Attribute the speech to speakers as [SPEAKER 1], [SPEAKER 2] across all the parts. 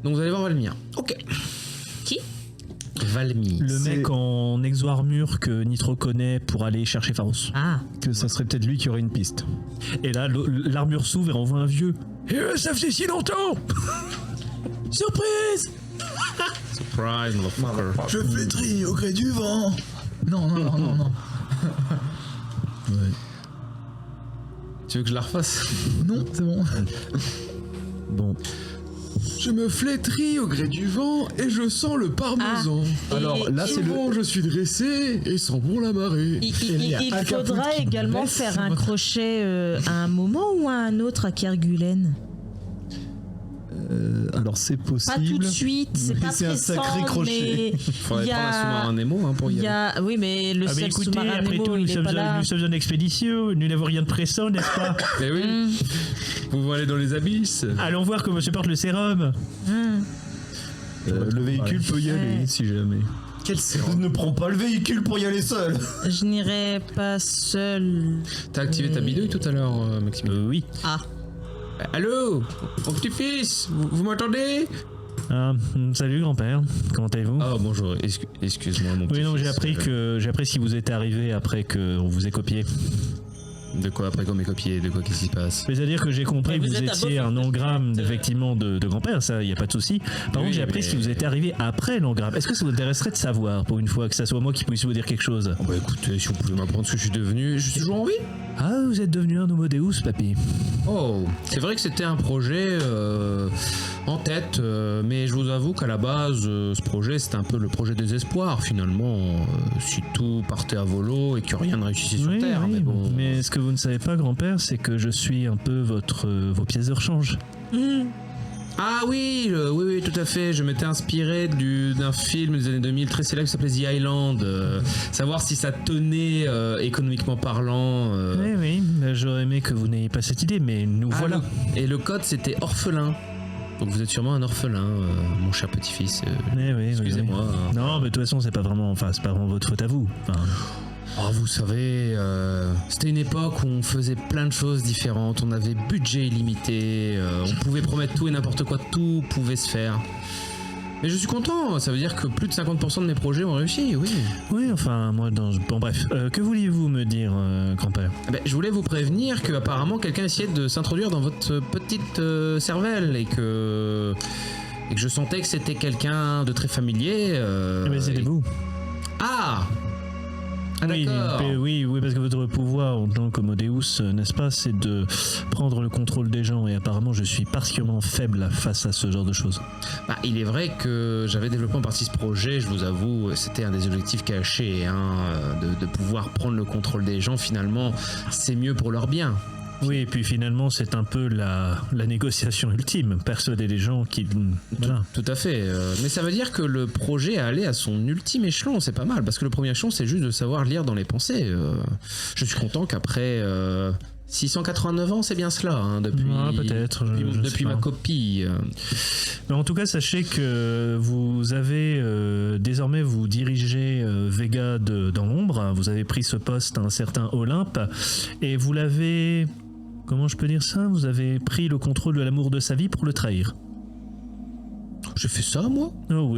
[SPEAKER 1] Donc vous allez voir Valmir. Ok.
[SPEAKER 2] Qui?
[SPEAKER 1] Valmir.
[SPEAKER 3] Le mec en exo-armure que Nitro connaît pour aller chercher Pharos.
[SPEAKER 2] Ah.
[SPEAKER 4] Que ça serait peut-être lui qui aurait une piste.
[SPEAKER 3] Et là, l'armure s'ouvre et on voit un vieux. Ça faisait si longtemps. Surprise.
[SPEAKER 1] Surprise, motherfucker.
[SPEAKER 4] Je flétris au gré du vent.
[SPEAKER 5] Non.
[SPEAKER 4] Ouais.
[SPEAKER 1] Tu veux que je la refasse?
[SPEAKER 5] Non, c'est bon.
[SPEAKER 3] Bon.
[SPEAKER 5] Je me flétris au gré du vent et je sens le parmesan.
[SPEAKER 4] Alors là, c'est le.
[SPEAKER 5] Souvent, je suis dressé et sent bon la marée.
[SPEAKER 2] Il faudra également faire un crochet à un moment ou à un autre à Kerguelen.
[SPEAKER 4] Alors c'est possible.
[SPEAKER 2] Pas tout de suite, c'est
[SPEAKER 4] Mais
[SPEAKER 2] pas
[SPEAKER 4] c'est un
[SPEAKER 2] pressant,
[SPEAKER 4] sacré crochet.
[SPEAKER 2] mais
[SPEAKER 1] Faudrait
[SPEAKER 2] il y
[SPEAKER 1] prendre un
[SPEAKER 2] a...
[SPEAKER 1] sous-marin Nemo pour y aller.
[SPEAKER 2] Oui, mais le seul
[SPEAKER 3] Écoutez,
[SPEAKER 2] sous-marin
[SPEAKER 3] après
[SPEAKER 2] Nemo,
[SPEAKER 3] tout,
[SPEAKER 2] il est pas là.
[SPEAKER 3] nous sommes en expédition, nous n'avons rien de pressant, n'est-ce pas?
[SPEAKER 1] Eh oui. Vous voulez aller dans les abysses.
[SPEAKER 3] Allons voir comment se porte le sérum.
[SPEAKER 4] Le véhicule peut y aller
[SPEAKER 2] Ouais.
[SPEAKER 4] si jamais.
[SPEAKER 5] Quel sérum.
[SPEAKER 4] Ne prends pas le véhicule pour y aller seul.
[SPEAKER 2] Je n'irai pas seul.
[SPEAKER 1] T'as activé ta bidouille tout à l'heure, Maxime.
[SPEAKER 3] Oui.
[SPEAKER 2] Ah.
[SPEAKER 1] Allô, mon petit-fils, vous m'entendez?
[SPEAKER 3] Salut grand-père, comment allez-vous?
[SPEAKER 1] Ah bonjour, excuse-moi mon petit-fils.
[SPEAKER 3] Oui, non, j'ai appris si vous êtes arrivé après qu'on vous ait copié.
[SPEAKER 1] De quoi après qu'on m'ait copié? De quoi qu'est-ce qui se passe?
[SPEAKER 3] C'est-à-dire que j'ai compris que
[SPEAKER 2] vous
[SPEAKER 3] vous
[SPEAKER 2] êtes à
[SPEAKER 3] étiez
[SPEAKER 2] Beaufort,
[SPEAKER 3] un engramme effectivement de grand-père, ça, il n'y a pas de souci. Par contre, j'ai appris si vous êtes arrivé après l'engramme. Est-ce que ça vous intéresserait de savoir, pour une fois, que ça soit moi qui puisse vous dire quelque chose?
[SPEAKER 1] Bah écoutez, si vous pouvez m'apprendre ce que je suis devenu, je suis toujours en vie.
[SPEAKER 3] Ah, vous êtes devenu un Homo Deus, papy.
[SPEAKER 1] Oh, c'est vrai que c'était un projet en tête, mais je vous avoue qu'à la base, ce projet, c'était un peu le projet des espoirs, finalement. Si tout partait à volo et que rien ne réussissait sur Terre,
[SPEAKER 3] oui,
[SPEAKER 1] mais bon...
[SPEAKER 3] Mais ce que vous ne savez pas, grand-père, c'est que je suis un peu vos pièces de rechange.
[SPEAKER 1] Ah oui, oui, tout à fait. Je m'étais inspiré d'un film des années 2000 très célèbre qui s'appelait The Island. Savoir si ça tenait économiquement parlant.
[SPEAKER 3] Oui, j'aurais aimé que vous n'ayez pas cette idée, mais nous voilà.
[SPEAKER 1] Et le code, c'était orphelin. Donc vous êtes sûrement un orphelin, mon cher petit-fils.
[SPEAKER 3] Oui,
[SPEAKER 1] excusez-moi.
[SPEAKER 3] Oui. Non, mais de toute façon, c'est pas vraiment votre faute à vous. Enfin,
[SPEAKER 1] oh, vous savez, c'était une époque où on faisait plein de choses différentes. On avait budget illimité. On pouvait promettre tout et n'importe quoi. Tout pouvait se faire. Mais je suis content. Ça veut dire que plus de 50% de mes projets ont réussi, oui.
[SPEAKER 3] oui, enfin, moi, bon, bref. Que vouliez-vous me dire, grand-père?
[SPEAKER 1] Je voulais vous prévenir que apparemment quelqu'un essayait de s'introduire dans votre petite cervelle et que je sentais que c'était quelqu'un de très familier.
[SPEAKER 3] C'était vous.
[SPEAKER 1] Ah,
[SPEAKER 3] Oui,
[SPEAKER 1] d'accord.
[SPEAKER 3] oui, parce que votre pouvoir en tant qu'Homo Deus, n'est-ce pas, c'est de prendre le contrôle des gens, et apparemment je suis particulièrement faible face à ce genre de choses.
[SPEAKER 1] Il est vrai que j'avais développé en partie ce projet, je vous avoue, c'était un des objectifs cachés, de pouvoir prendre le contrôle des gens. Finalement, c'est mieux pour leur bien.
[SPEAKER 3] Oui, et puis finalement, c'est un peu la négociation ultime, persuader les gens qui... Voilà.
[SPEAKER 1] Tout à fait. Mais ça veut dire que le projet a allé à son ultime échelon, c'est pas mal, parce que le premier échelon, c'est juste de savoir lire dans les pensées. Je suis content qu'après 689 ans, c'est bien cela, depuis,
[SPEAKER 3] peut-être,
[SPEAKER 1] depuis ma copie.
[SPEAKER 3] Mais en tout cas, sachez que vous avez désormais vous dirigez Vega dans l'ombre. Vous avez pris ce poste à un certain Olympe et vous l'avez... Comment je peux dire ça? Vous avez pris le contrôle de l'amour de sa vie pour le trahir.
[SPEAKER 1] J'ai fait ça, moi?
[SPEAKER 3] Oh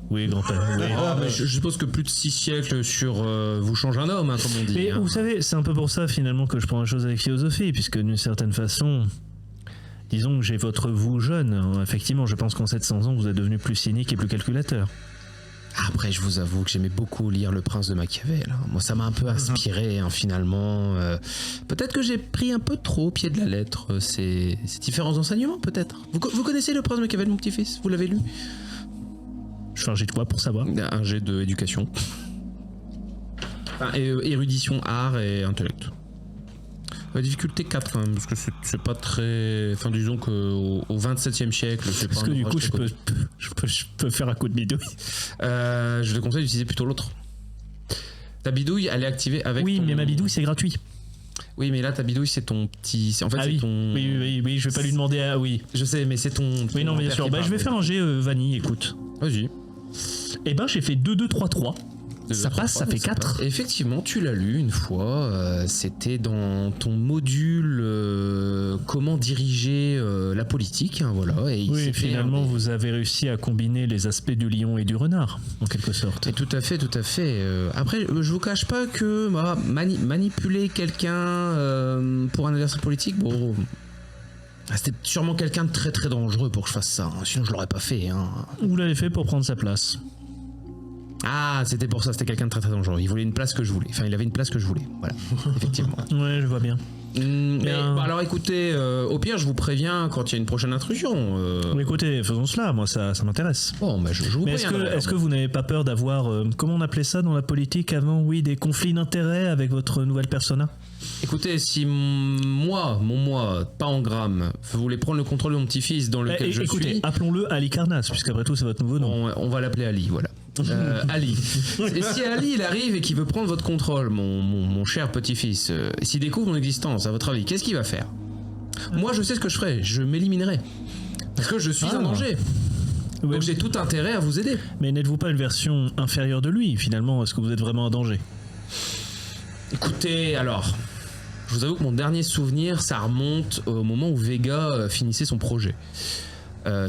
[SPEAKER 3] oui, grand-père. Oui.
[SPEAKER 1] Mais je suppose que plus de 6 siècles sur vous change un homme, comme on dit.
[SPEAKER 3] Mais vous savez, c'est un peu pour ça finalement que je prends la chose avec philosophie, puisque d'une certaine façon, disons que j'ai votre vous jeune. Effectivement, je pense qu'en 700 ans, vous êtes devenu plus cynique et plus calculateur.
[SPEAKER 1] Après, je vous avoue que j'aimais beaucoup lire Le Prince de Machiavel. Moi, ça m'a un peu inspiré, finalement. Peut-être que j'ai pris un peu trop au pied de la lettre ces différents enseignements, peut-être. Vous connaissez Le Prince de Machiavel, mon petit-fils? Vous l'avez lu?
[SPEAKER 3] Je fais un jet de quoi pour savoir?
[SPEAKER 1] Un jet d'éducation. Érudition, art et intellect. Difficulté 4 quand même, parce que c'est pas très... Enfin, disons qu'au 27e siècle, c'est pas...
[SPEAKER 3] Parce que du coup, je peux faire un coup de bidouille.
[SPEAKER 1] Je te conseille d'utiliser plutôt l'autre. Ta bidouille, elle est activée avec...
[SPEAKER 3] Oui, mais ma bidouille, c'est gratuit.
[SPEAKER 1] Oui, mais là, ta bidouille, c'est ton petit... En fait, c'est
[SPEAKER 3] oui.
[SPEAKER 1] ton...
[SPEAKER 3] Oui, je vais pas lui demander à... Oui.
[SPEAKER 1] Je sais, mais c'est ton...
[SPEAKER 3] Oui, non, bien sûr. Je vais faire un jet vanille, écoute.
[SPEAKER 1] Vas-y.
[SPEAKER 3] Eh ben, j'ai fait 2-2-3-3. Ça passe, ça fait 4.
[SPEAKER 1] Effectivement, tu l'as lu une fois. C'était dans ton module comment diriger la politique. Hein, voilà. Et
[SPEAKER 3] Oui, finalement, vous avez réussi à combiner les aspects du lion et du renard, en quelque sorte.
[SPEAKER 1] Et tout à fait, tout à fait. Après, je vous cache pas que manipuler quelqu'un pour un adversaire politique, bon, c'était sûrement quelqu'un de très très dangereux pour que je fasse ça. Hein, sinon, je l'aurais pas fait. Hein.
[SPEAKER 3] Vous l'avez fait pour prendre sa place.
[SPEAKER 1] Ah, c'était pour ça, c'était quelqu'un de très très dangereux. Il voulait une place que je voulais. Enfin, il avait une place que je voulais. Voilà, effectivement.
[SPEAKER 3] Ouais, je vois bien.
[SPEAKER 1] Mais bah, alors écoutez, au pire, je vous préviens quand il y a une prochaine intrusion.
[SPEAKER 3] Mais écoutez, faisons cela, moi ça m'intéresse.
[SPEAKER 1] Bon, bah, je vous
[SPEAKER 3] Mais
[SPEAKER 1] préviens.
[SPEAKER 3] est-ce que vous n'avez pas peur d'avoir, comment on appelait ça dans la politique avant, oui, des conflits d'intérêts avec votre nouvelle persona?
[SPEAKER 1] Écoutez, si mon moi, pas en grammes, vous voulez prendre le contrôle de mon petit-fils dans lequel je
[SPEAKER 3] écoutez,
[SPEAKER 1] suis...
[SPEAKER 3] appelons-le Ali Carnas, puisqu'après tout c'est votre nouveau nom.
[SPEAKER 1] On va l'appeler Ali, voilà. Ali. Et si Ali il arrive et qu'il veut prendre votre contrôle, mon cher petit-fils, s'il découvre mon existence, à votre avis, qu'est-ce qu'il va faire? Moi, je sais ce que je ferai. Je m'éliminerai. Parce que je suis un danger.
[SPEAKER 3] Ouais,
[SPEAKER 1] Donc j'ai tout intérêt à vous aider.
[SPEAKER 3] Mais n'êtes-vous pas une version inférieure de lui, finalement? Est-ce que vous êtes vraiment en danger?
[SPEAKER 1] Écoutez, alors, je vous avoue que mon dernier souvenir, ça remonte au moment où Vega finissait son projet.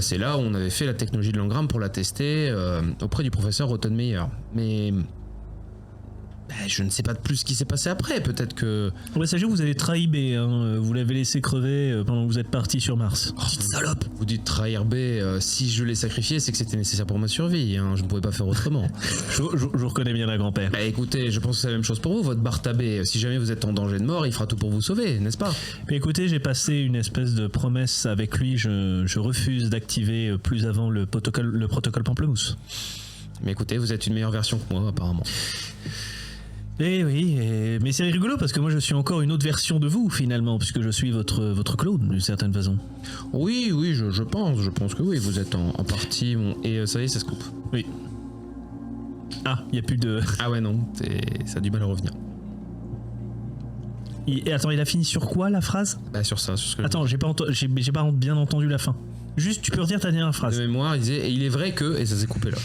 [SPEAKER 1] C'est là où on avait fait la technologie de l'engramme pour la tester auprès du professeur Rottenmeier. Mais je ne sais pas de plus ce qui s'est passé après. Peut-être que...
[SPEAKER 3] Ouais, sachez que vous avez trahi B, hein. Vous l'avez laissé crever pendant que vous êtes parti sur Mars.
[SPEAKER 1] Oh, petite salope. Vous dites trahir B, si je l'ai sacrifié, c'est que c'était nécessaire pour ma survie. Hein. Je ne pouvais pas faire autrement.
[SPEAKER 3] Je reconnais bien la grand-père.
[SPEAKER 1] Bah écoutez, je pense que c'est la même chose pour vous. Votre Bartabé, si jamais vous êtes en danger de mort, il fera tout pour vous sauver, n'est-ce pas?
[SPEAKER 3] Mais écoutez, j'ai passé une espèce de promesse avec lui. Je refuse d'activer plus avant le protocole Pamplemousse.
[SPEAKER 1] Mais écoutez, vous êtes une meilleure version que moi, apparemment.
[SPEAKER 3] Eh oui, mais c'est rigolo parce que moi je suis encore une autre version de vous finalement, puisque je suis votre clone d'une certaine façon.
[SPEAKER 1] Oui, je pense que oui, vous êtes en partie. Et ça y est, ça se coupe.
[SPEAKER 3] Oui. Ah, il n'y a plus de...
[SPEAKER 1] Ah ouais, non, ça a du mal à revenir.
[SPEAKER 3] Et attends, il a fini sur quoi la phrase?
[SPEAKER 1] Bah sur ça, sur ce que
[SPEAKER 3] Attends, j'ai pas bien entendu la fin. Juste, tu peux redire ta dernière phrase.
[SPEAKER 1] de mémoire, il disait, et il est vrai que... Et ça s'est coupé là.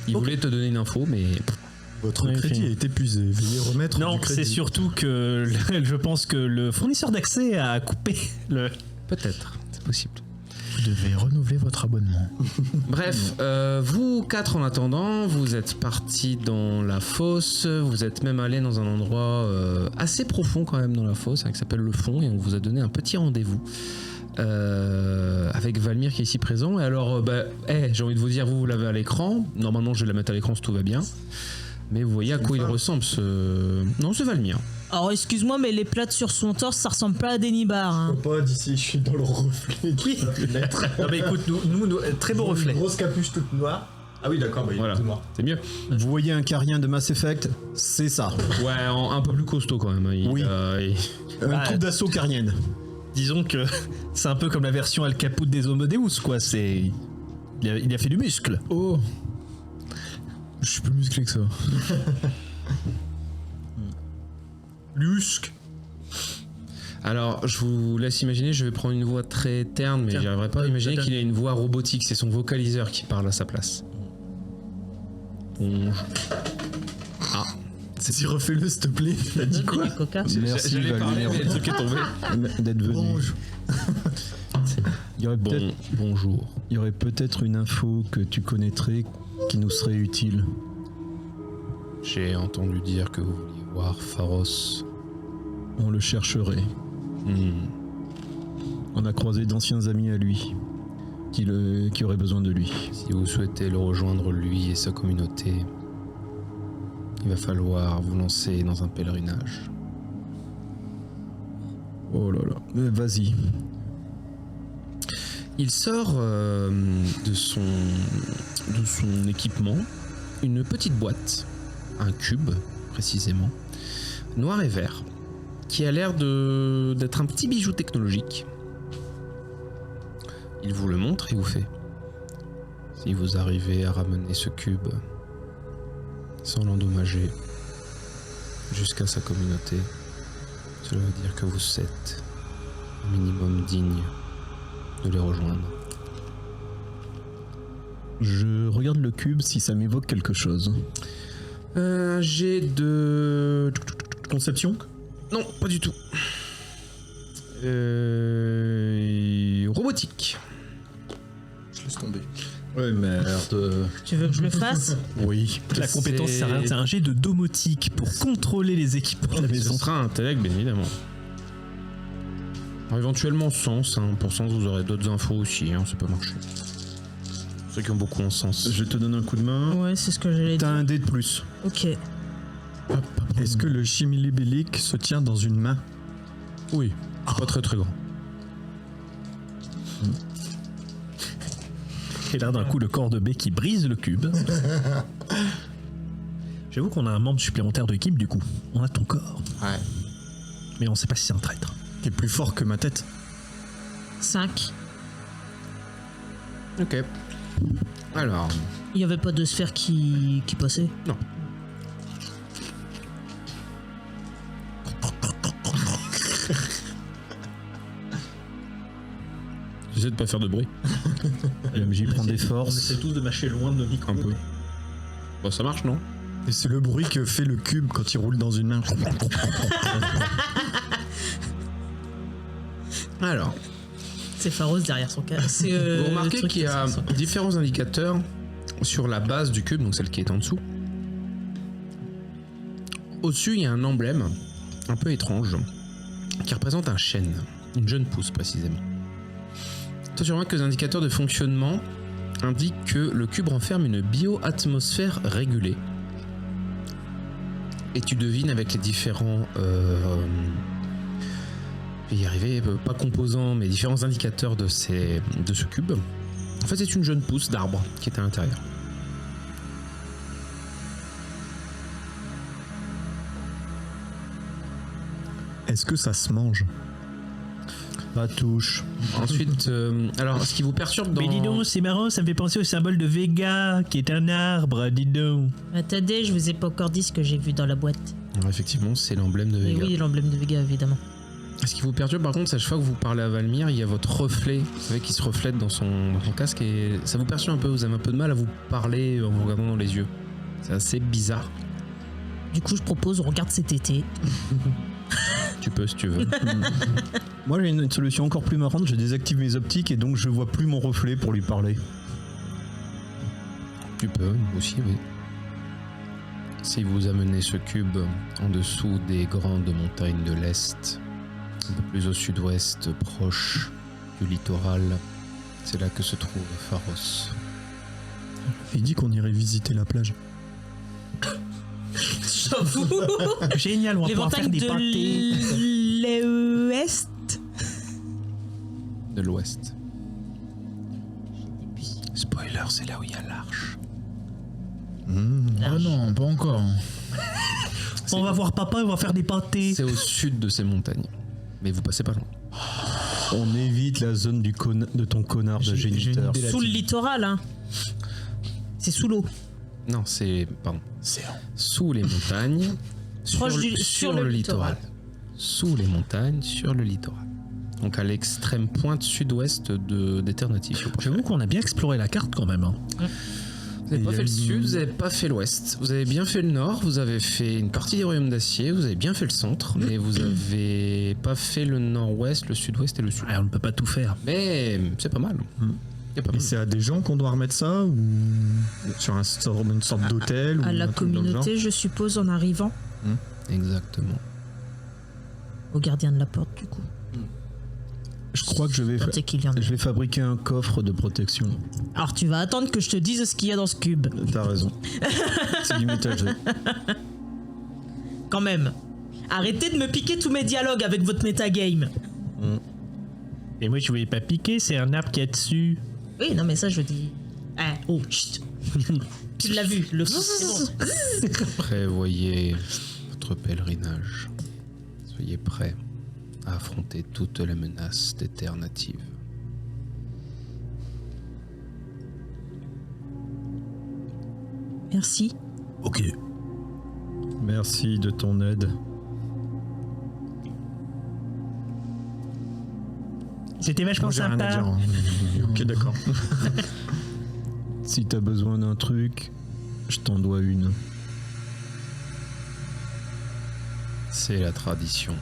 [SPEAKER 1] Il voulait te donner une info, mais...
[SPEAKER 4] Votre
[SPEAKER 3] Oui,
[SPEAKER 4] crédit
[SPEAKER 3] ok.
[SPEAKER 4] est épuisé. Veuillez remettre
[SPEAKER 3] Non,
[SPEAKER 4] du crédit.
[SPEAKER 3] c'est surtout que je pense que le fournisseur d'accès a coupé le...
[SPEAKER 1] Peut-être, c'est possible.
[SPEAKER 4] Vous devez renouveler votre abonnement.
[SPEAKER 1] Bref, vous quatre en attendant, vous êtes partis dans la fosse, vous êtes même allés dans un endroit assez profond quand même dans la fosse, hein, qui s'appelle le fond, et on vous a donné un petit rendez-vous avec Valmir qui est ici présent. Et alors, j'ai envie de vous dire, vous l'avez à l'écran, normalement je vais la mettre à l'écran si tout va bien, mais vous voyez à quoi il ressemble ce... Non, c'est Valmir.
[SPEAKER 2] Alors excuse-moi, mais les plates sur son torse, ça ressemble pas à des nibards. Hein.
[SPEAKER 4] Pas d'ici, je suis dans le reflet de la fenêtre.
[SPEAKER 3] Non mais écoute, nous très beau reflet.
[SPEAKER 4] Une grosse capuche toute noire. Ah oui, d'accord, bah, il
[SPEAKER 1] Voilà,
[SPEAKER 4] est tout noir.
[SPEAKER 1] c'est mieux.
[SPEAKER 4] Vous voyez un carrien de Mass Effect, c'est ça.
[SPEAKER 1] Ouais, un peu plus costaud quand même. Hein.
[SPEAKER 4] Oui. Un troupe d'assaut carienne.
[SPEAKER 3] Disons que c'est un peu comme la version Al Caput des Homodeus, quoi. Il a fait du muscle.
[SPEAKER 5] Oh, je suis plus musclé que ça.
[SPEAKER 3] Lusque.
[SPEAKER 1] Alors, je vous laisse imaginer, je vais prendre une voix très terne, mais
[SPEAKER 3] Tiens,
[SPEAKER 1] j'arriverai pas à imaginer
[SPEAKER 3] donne.
[SPEAKER 1] qu'il ait une voix robotique, c'est son vocaliseur qui parle à sa place. Bonjour. Ah,
[SPEAKER 4] Si refais-le, s'il te plaît. T'as dit quoi?
[SPEAKER 2] Des coca.
[SPEAKER 4] Merci,
[SPEAKER 1] j'allais parler,
[SPEAKER 4] Valmir.
[SPEAKER 1] mais le truc est tombé.
[SPEAKER 4] D'être venu.
[SPEAKER 5] Bonjour.
[SPEAKER 4] Il y aurait peut-être
[SPEAKER 1] Bonjour.
[SPEAKER 4] il y aurait peut-être une info que tu connaîtrais qui nous serait utile.
[SPEAKER 1] J'ai entendu dire que vous vouliez voir Pharos.
[SPEAKER 4] On le chercherait. On a croisé d'anciens amis à lui qui auraient besoin de lui.
[SPEAKER 1] Si vous souhaitez le rejoindre, lui et sa communauté, il va falloir vous lancer dans un pèlerinage.
[SPEAKER 4] Oh là là. Vas-y.
[SPEAKER 1] Il sort de son équipement une petite boîte, un cube précisément, noir et vert, qui a l'air d'être un petit bijou technologique. Il vous le montre et vous fait: si vous arrivez à ramener ce cube sans l'endommager jusqu'à sa communauté, cela veut dire que vous êtes un minimum digne de les rejoindre.
[SPEAKER 4] Je regarde le cube si ça m'évoque quelque chose.
[SPEAKER 1] J'ai de...
[SPEAKER 4] Conception?
[SPEAKER 1] Non, pas du tout. Robotique.
[SPEAKER 5] Je laisse tomber.
[SPEAKER 4] Ouais, merde.
[SPEAKER 2] Tu veux que je le fasse?
[SPEAKER 4] Oui.
[SPEAKER 3] La compétence, c'est rien, c'est un jet de domotique pour contrôler les équipements de la
[SPEAKER 1] Ce
[SPEAKER 3] maison.
[SPEAKER 1] sera un intellect, bien évidemment. Alors, éventuellement sens, hein. Pour sens vous aurez d'autres infos aussi, hein. Ça peut marcher. Ceux qui ont beaucoup en sens.
[SPEAKER 4] Je te donne un coup de main.
[SPEAKER 2] Ouais, c'est ce que j'allais
[SPEAKER 4] T'as
[SPEAKER 2] dire.
[SPEAKER 4] un dé de plus.
[SPEAKER 2] Ok.
[SPEAKER 4] Est-ce que le chimilibélique se tient dans une main?
[SPEAKER 1] Oui, c'est pas très très grand.
[SPEAKER 3] Et là, d'un coup, le corps de B qui brise le cube. J'avoue qu'on a un membre supplémentaire de l'équipe, du coup. On a ton corps.
[SPEAKER 1] Ouais.
[SPEAKER 3] Mais on sait pas si c'est un traître.
[SPEAKER 4] Qui est plus fort que ma tête.
[SPEAKER 2] 5.
[SPEAKER 1] Ok. Alors,
[SPEAKER 2] Il n'y avait pas de sphère qui passait.
[SPEAKER 1] non. J'essaie de pas faire de bruit.
[SPEAKER 4] Le MJ prend des
[SPEAKER 3] On
[SPEAKER 4] forces.
[SPEAKER 3] essaie tous de mâcher loin de nos micros.
[SPEAKER 1] Un peu. Bon, ça marche, non?
[SPEAKER 4] Et c'est le bruit que fait le cube quand il roule dans une main.
[SPEAKER 1] Alors,
[SPEAKER 2] C'est Pharos derrière son cas.
[SPEAKER 1] vous remarquez qu'il y a différents indicateurs sur la base du cube, donc celle qui est en dessous. Au-dessus, il y a un emblème un peu étrange qui représente un chêne, une jeune pousse précisément. Toi, tu remarques que les indicateurs de fonctionnement indiquent que le cube renferme une bioatmosphère régulée. Et tu devines avec les différents... je vais y arriver, pas composants, mais différents indicateurs de ce cube. En fait, c'est une jeune pousse d'arbre qui est à l'intérieur.
[SPEAKER 4] Est-ce que ça se mange? Pas touche.
[SPEAKER 1] Ensuite, alors, ce qui vous perturbe dans...
[SPEAKER 3] Mais dis donc, c'est marrant, ça me fait penser au symbole de Vega, qui est un arbre, dis donc.
[SPEAKER 2] Attendez, je vous ai pas encore dit ce que j'ai vu dans la boîte.
[SPEAKER 1] Alors, effectivement, c'est l'emblème de
[SPEAKER 2] Et
[SPEAKER 1] Vega.
[SPEAKER 2] oui, l'emblème de Vega, évidemment.
[SPEAKER 1] Ce qui vous perturbe, par contre, c'est à chaque fois que vous parlez à Valmir, il y a votre reflet, vous savez, qui se reflète dans son casque, et ça vous perturbe un peu, vous avez un peu de mal à vous parler en vous regardant dans les yeux. C'est assez bizarre.
[SPEAKER 2] Du coup, je propose, on regarde cet été.
[SPEAKER 1] Tu peux, si tu veux.
[SPEAKER 4] Moi, j'ai une solution encore plus marrante. Je désactive mes optiques et donc je vois plus mon reflet pour lui parler.
[SPEAKER 1] Tu peux, aussi, oui. Si vous amenez ce cube en dessous des grandes montagnes de l'Est, un peu plus au sud-ouest, proche du littoral, c'est là que se trouve Pharos.
[SPEAKER 4] Il dit qu'on irait visiter la plage.
[SPEAKER 2] J'avoue.
[SPEAKER 3] Génial, on va
[SPEAKER 2] Les
[SPEAKER 3] pouvoir faire
[SPEAKER 2] montagnes
[SPEAKER 3] des pâtés.
[SPEAKER 2] de l'Est.
[SPEAKER 1] De l'Ouest. Spoiler, c'est là où il y a l'arche.
[SPEAKER 5] Ah non, pas encore.
[SPEAKER 3] On va voir papa, on va faire des pâtés.
[SPEAKER 1] C'est au sud de ces montagnes. Mais vous passez pas loin.
[SPEAKER 4] On évite la zone de ton connard de géniteur.
[SPEAKER 2] Sous le littoral, hein. C'est sous l'eau.
[SPEAKER 1] Non, c'est... Pardon. C'est sous les montagnes, sur le littoral. Sous les montagnes, sur le littoral. Donc à l'extrême pointe sud-ouest d'Eternatif.
[SPEAKER 3] J'avoue qu'on a bien exploré la carte quand même. Hein.
[SPEAKER 1] Vous n'avez pas fait le sud, vous n'avez pas fait l'ouest. Vous avez bien fait le nord, vous avez fait une partie des royaumes d'acier, vous avez bien fait le centre, mais vous avez pas fait le nord-ouest, le sud-ouest et le sud.
[SPEAKER 3] Ouais, on ne peut pas tout faire.
[SPEAKER 1] Mais c'est pas mal. Y a pas
[SPEAKER 4] Et
[SPEAKER 1] mal.
[SPEAKER 4] c'est à des gens qu'on doit remettre ça ou sur une sorte d'hôtel ou
[SPEAKER 2] À la
[SPEAKER 4] un truc dans le
[SPEAKER 2] communauté, je suppose, en arrivant.
[SPEAKER 1] Exactement.
[SPEAKER 2] Au gardien de la porte, du coup.
[SPEAKER 4] Je crois que je vais fabriquer un coffre de protection.
[SPEAKER 2] Alors, tu vas attendre que je te dise ce qu'il y a dans ce cube.
[SPEAKER 4] T'as raison. C'est du métal.
[SPEAKER 2] Quand même. Arrêtez de me piquer tous mes dialogues avec votre metagame.
[SPEAKER 3] Et moi, je voulais pas piquer, c'est un arbre qui est dessus.
[SPEAKER 2] Oui, non, mais ça, je dis... Ah, oh, chut. Tu l'as vu, le...
[SPEAKER 1] Prévoyez votre pèlerinage. Soyez prêts à affronter toute la menace d'Eternative.
[SPEAKER 2] Merci.
[SPEAKER 3] Ok.
[SPEAKER 4] Merci de ton aide.
[SPEAKER 3] C'était vachement
[SPEAKER 4] J'ai rien à
[SPEAKER 3] sympa.
[SPEAKER 4] dire. Hein. Ok, d'accord. Si t'as besoin d'un truc, je t'en dois une.
[SPEAKER 1] C'est la tradition.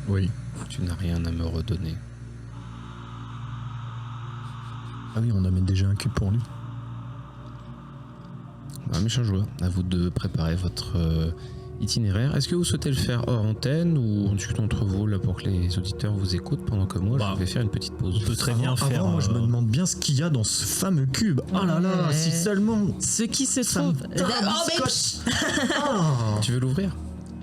[SPEAKER 4] Oui.
[SPEAKER 1] Tu n'as rien à me redonner.
[SPEAKER 4] Ah oui, on amène déjà un cube pour lui.
[SPEAKER 1] Un méchant joueur. À vous de préparer votre itinéraire. Est-ce que vous souhaitez le faire hors antenne ou on discute entre vous là pour que les auditeurs vous écoutent pendant que moi je vais faire une petite pause?
[SPEAKER 3] On peut très bien faire.
[SPEAKER 4] Moi, je me demande bien ce qu'il y a dans ce fameux cube. Oh là là,
[SPEAKER 2] Ouais.
[SPEAKER 4] si seulement.
[SPEAKER 2] Ce qui se trouve.
[SPEAKER 1] Tu veux l'ouvrir?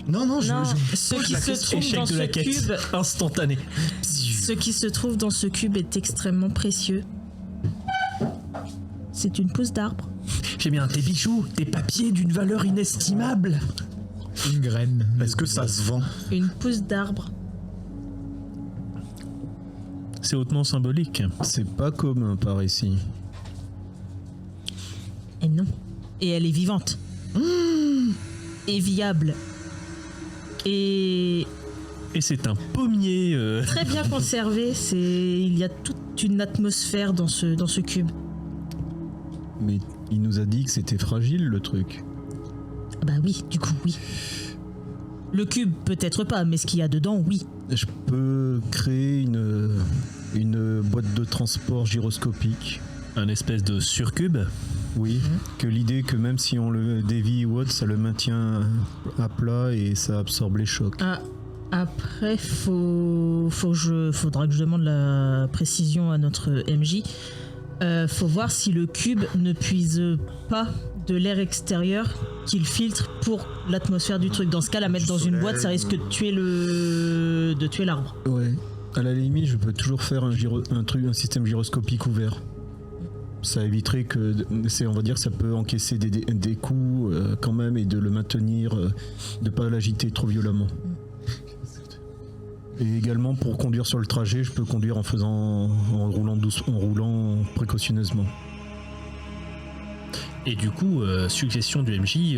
[SPEAKER 4] Non, je.
[SPEAKER 2] Non,
[SPEAKER 4] je-
[SPEAKER 2] ce qui
[SPEAKER 3] La
[SPEAKER 2] se
[SPEAKER 3] question
[SPEAKER 2] trouve
[SPEAKER 3] échec
[SPEAKER 2] dans
[SPEAKER 3] de
[SPEAKER 2] ce
[SPEAKER 3] la quête
[SPEAKER 2] cube,
[SPEAKER 3] instantané.
[SPEAKER 2] ce qui se trouve dans ce cube est extrêmement précieux. C'est une pousse d'arbre.
[SPEAKER 3] J'ai bien des bijoux, des papiers d'une valeur inestimable.
[SPEAKER 4] Une graine. Est-ce que ça se vend?
[SPEAKER 2] Une pousse d'arbre.
[SPEAKER 3] C'est hautement symbolique.
[SPEAKER 4] C'est pas commun par ici.
[SPEAKER 2] Et non. Et elle est vivante. Et viable. Et
[SPEAKER 3] Et c'est un pommier.
[SPEAKER 2] très bien conservé. Il y a toute une atmosphère dans ce cube.
[SPEAKER 4] Mais il nous a dit que c'était fragile le truc.
[SPEAKER 2] Bah oui, du coup, oui. Le cube, peut-être pas, mais ce qu'il y a dedans, oui.
[SPEAKER 4] Je peux créer une boîte de transport gyroscopique.
[SPEAKER 3] Un espèce de surcube.
[SPEAKER 4] Oui. Que l'idée que même si on le dévie ou autre, ça le maintient à plat et ça absorbe les chocs.
[SPEAKER 2] Ah, après, faudra que je demande la précision à notre MJ. Faut voir si le cube ne puise pas de l'air extérieur qu'il filtre pour l'atmosphère du truc. Dans ce cas, la mettre dans une boîte, ça risque de tuer l'arbre.
[SPEAKER 4] Ouais. À la limite, je peux toujours faire un système gyroscopique ouvert. Ça éviterait que, on va dire, que ça peut encaisser des coups quand même et de le maintenir, de pas l'agiter trop violemment. Et également pour conduire sur le trajet, je peux conduire en roulant précautionneusement.
[SPEAKER 3] Et du coup, suggestion du MJ,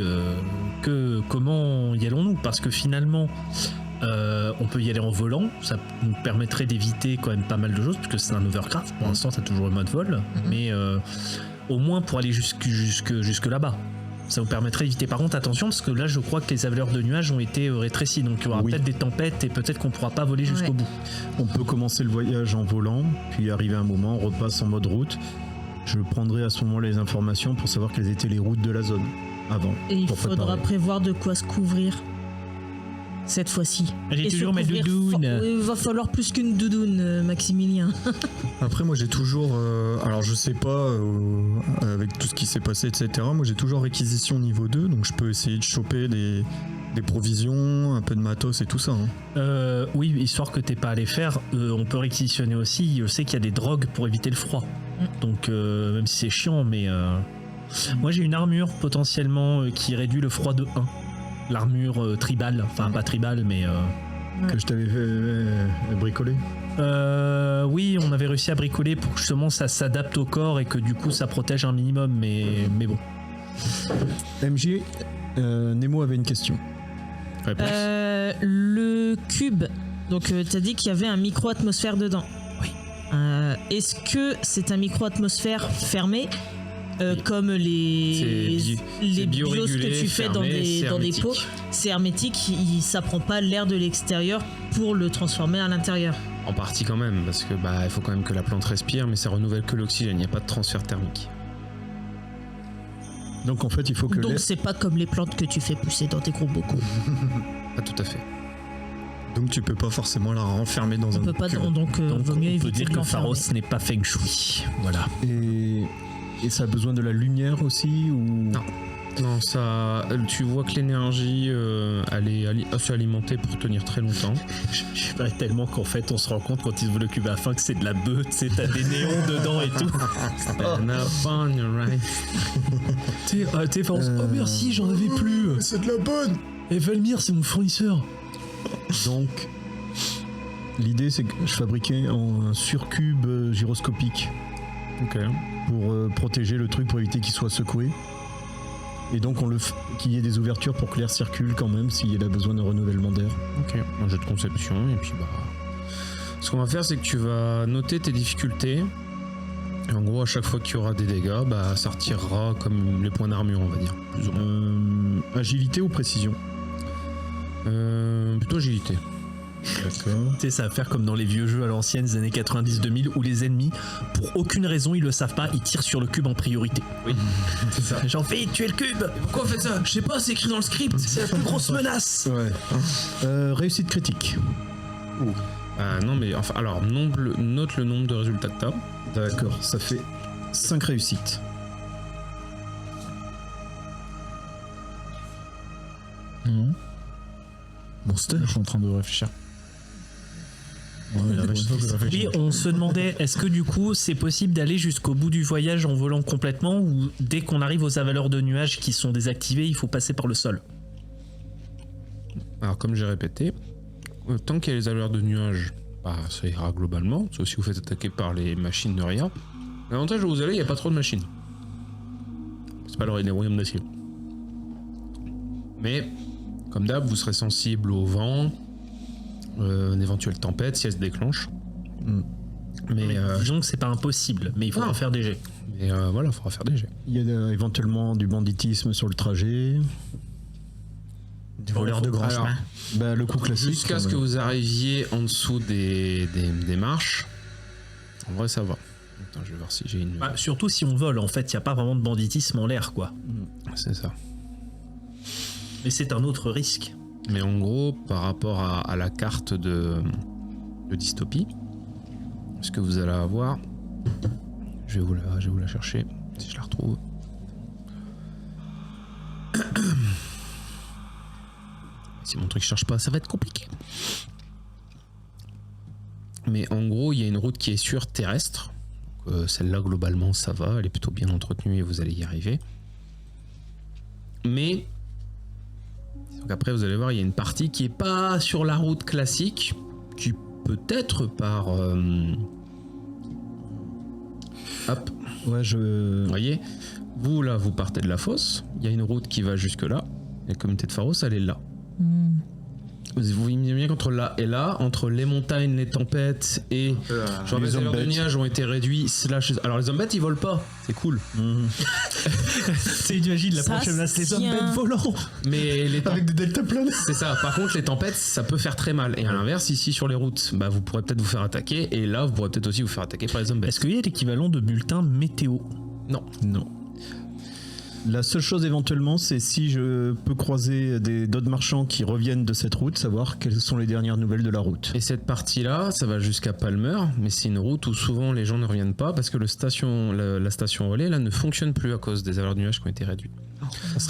[SPEAKER 3] comment y allons-nous? Parce que finalement, on peut y aller en volant, ça nous permettrait d'éviter quand même pas mal de choses, puisque c'est un overcraft, pour l'instant ça a toujours le mode vol, mais au moins pour aller jusque là-bas. Ça vous permettrait d'éviter. Par contre, attention, parce que là, je crois que les valeurs de nuages ont été rétrécies, donc il y aura peut-être des tempêtes et peut-être qu'on pourra pas voler jusqu'au bout.
[SPEAKER 4] On peut commencer le voyage en volant, puis arriver à un moment, on repasse en mode route. Je prendrai à ce moment les informations pour savoir quelles étaient les routes de la zone avant.
[SPEAKER 2] Et il
[SPEAKER 4] pour
[SPEAKER 2] faudra
[SPEAKER 4] préparer.
[SPEAKER 2] prévoir de quoi se couvrir cette fois-ci.
[SPEAKER 3] J'ai
[SPEAKER 2] Et
[SPEAKER 3] toujours
[SPEAKER 2] se
[SPEAKER 3] mes
[SPEAKER 2] couvrir
[SPEAKER 3] doudounes.
[SPEAKER 2] Il va falloir plus qu'une doudoune, Maximilien.
[SPEAKER 6] Après, moi j'ai toujours. Alors, je sais pas, avec tout ce qui s'est passé, etc. Moi j'ai toujours réquisition niveau 2, donc je peux essayer de choper des provisions, un peu de matos et tout ça. Hein.
[SPEAKER 3] Oui, histoire que t'aies pas à les faire, on peut réquisitionner aussi. Je sais qu'il y a des drogues pour éviter le froid. Donc, même si c'est chiant, mais. Moi j'ai une armure potentiellement qui réduit le froid de 1. L'armure tribale, enfin pas tribale, mais.
[SPEAKER 4] Que je t'avais fait bricoler.
[SPEAKER 3] Oui, on avait réussi à bricoler pour que justement ça s'adapte au corps et que du coup ça protège un minimum, mais bon.
[SPEAKER 4] MJ, Nemo avait une question.
[SPEAKER 1] Réponse.
[SPEAKER 2] Le cube, donc t'as dit qu'il y avait un micro-atmosphère dedans.
[SPEAKER 3] Oui.
[SPEAKER 2] Est-ce que c'est un micro-atmosphère fermé comme les
[SPEAKER 1] c'est
[SPEAKER 2] bios
[SPEAKER 1] biorégulé,
[SPEAKER 2] que tu fais dans
[SPEAKER 1] fermé, c'est
[SPEAKER 2] des
[SPEAKER 1] hermétique.
[SPEAKER 2] pots? C'est hermétique, ça prend pas l'air de l'extérieur pour le transformer à l'intérieur.
[SPEAKER 1] En partie quand même, parce que il faut quand même que la plante respire, mais ça renouvelle que l'oxygène, il n'y a pas de transfert thermique.
[SPEAKER 4] Donc en fait, il faut que
[SPEAKER 2] Donc
[SPEAKER 4] l'air-
[SPEAKER 2] c'est pas comme les plantes que tu fais pousser dans tes gros bocaux.
[SPEAKER 1] Pas tout à fait.
[SPEAKER 6] Donc tu peux pas forcément la renfermer dans
[SPEAKER 2] On
[SPEAKER 6] un
[SPEAKER 2] peut pas,
[SPEAKER 6] cube.
[SPEAKER 2] donc
[SPEAKER 3] Donc
[SPEAKER 2] vaut mieux
[SPEAKER 3] on
[SPEAKER 2] éviter
[SPEAKER 3] peut dire
[SPEAKER 2] de
[SPEAKER 3] que
[SPEAKER 2] l'enfermer.
[SPEAKER 3] Pharos n'est pas feng shui. Voilà.
[SPEAKER 4] Et ça a besoin de la lumière aussi ou...
[SPEAKER 1] Non. Non, ça, tu vois que l'énergie, elle est assez alimentée pour tenir très longtemps.
[SPEAKER 3] J'aimerais tellement qu'en fait on se rend compte quand ils ouvrent le cube à la fin que c'est de la bœuf, tu sais, t'as des néons dedans et tout.
[SPEAKER 1] And have fun, you're right.
[SPEAKER 3] T'es Pharos, oh merci, j'en avais plus.
[SPEAKER 6] C'est de la bonne.
[SPEAKER 3] Et Valmir, c'est mon fournisseur.
[SPEAKER 4] Donc, l'idée c'est que je fabriquais un surcube gyroscopique
[SPEAKER 1] Ok.
[SPEAKER 4] pour protéger le truc, pour éviter qu'il soit secoué. Et donc qu'il y ait des ouvertures pour que l'air circule quand même s'il a besoin de renouvellement d'air.
[SPEAKER 1] Ok. Un jeu de conception, et puis ce qu'on va faire, c'est que tu vas noter tes difficultés. Et en gros, à chaque fois qu'il y aura des dégâts, ça retirera comme les points d'armure, on va dire. Plus ou moins.
[SPEAKER 4] Agilité ou précision?
[SPEAKER 1] Plutôt agilité.
[SPEAKER 4] D'accord.
[SPEAKER 3] Tu sais, ça va faire comme dans les vieux jeux à l'ancienne des années 90-2000 où les ennemis, pour aucune raison, ils le savent pas, ils tirent sur le cube en priorité.
[SPEAKER 1] Oui, c'est ça.
[SPEAKER 3] Genre, vite, tuez le cube.
[SPEAKER 1] Pourquoi on fait ça? Je sais pas, c'est écrit dans le script.
[SPEAKER 3] C'est la plus grosse menace.
[SPEAKER 4] Ouais. Réussite critique.
[SPEAKER 1] Non, mais enfin, alors, note le nombre de résultats que t'as.
[SPEAKER 4] D'accord, ça fait 5 réussites.
[SPEAKER 6] Monster.
[SPEAKER 7] Je suis en train de réfléchir.
[SPEAKER 3] Oui, on se demandait, est-ce que du coup, c'est possible d'aller jusqu'au bout du voyage en volant complètement ou dès qu'on arrive aux avaleurs de nuages qui sont désactivés, il faut passer par le sol?
[SPEAKER 1] Alors, comme j'ai répété, tant qu'il y a les allures de nuages, bah, ça ira globalement, sauf si vous faites attaquer par les machines de rien. L'avantage où vous allez, il n'y a pas trop de machines. C'est pas les royaumes d'acier. Mais, comme d'hab, vous serez sensible au vent, une éventuelle tempête si elle se déclenche. Mais
[SPEAKER 3] disons que c'est pas impossible, mais il faudra
[SPEAKER 1] non.
[SPEAKER 3] faire des jets.
[SPEAKER 1] Mais voilà, il faudra faire des jets.
[SPEAKER 4] Il y a éventuellement du banditisme sur le trajet.
[SPEAKER 7] Des voleurs de grand
[SPEAKER 1] Alors,
[SPEAKER 7] chemin.
[SPEAKER 4] Bah, le coup classique.
[SPEAKER 1] jusqu'à ce que vous arriviez en dessous des marches, en vrai ça va. Attends, je vais voir si j'ai une...
[SPEAKER 3] Bah, surtout si on vole, en fait, il n'y a pas vraiment de banditisme en l'air, quoi.
[SPEAKER 1] C'est ça.
[SPEAKER 3] Mais c'est un autre risque.
[SPEAKER 1] Mais en gros, par rapport à la carte de dystopie, ce que vous allez avoir, je vais vous la chercher, si je la retrouve. Si mon truc cherche pas, ça va être compliqué. Mais en gros, il y a une route qui est sûre terrestre. Celle-là, globalement, ça va, elle est plutôt bien entretenue et vous allez y arriver. Mais donc après, vous allez voir, il y a une partie qui est pas sur la route classique, qui peut-être par... Hop,
[SPEAKER 4] Ouais,
[SPEAKER 1] vous voyez, vous là, vous partez de la fosse, il y a une route qui va jusque là, et la communauté de Pharos, elle est là. Vous imaginez bien qu'entre là et là, entre les montagnes, les tempêtes et genre les allures de nuages ont été réduits. Alors les zombettes ils volent pas, c'est cool.
[SPEAKER 3] Tu imagines la
[SPEAKER 2] Ça
[SPEAKER 3] prochaine menace, les
[SPEAKER 2] tient.
[SPEAKER 3] zombies volants.
[SPEAKER 1] Mais les
[SPEAKER 4] avec des deltaplanes.
[SPEAKER 1] c'est ça. Par contre les tempêtes ça peut faire très mal. Et à l'inverse ici sur les routes, bah vous pourrez peut-être vous faire attaquer et là vous pourrez peut-être aussi vous faire attaquer par les zombettes.
[SPEAKER 3] Est-ce qu'il y a l'équivalent de bulletin météo?
[SPEAKER 1] Non.
[SPEAKER 4] Non. La seule chose éventuellement, c'est si je peux croiser d'autres marchands qui reviennent de cette route, savoir quelles sont les dernières nouvelles de la route.
[SPEAKER 1] Et cette partie-là, ça va jusqu'à Palmer, mais c'est une route où souvent les gens ne reviennent pas parce que la station relais là ne fonctionne plus à cause des allures de nuages qui ont été réduites.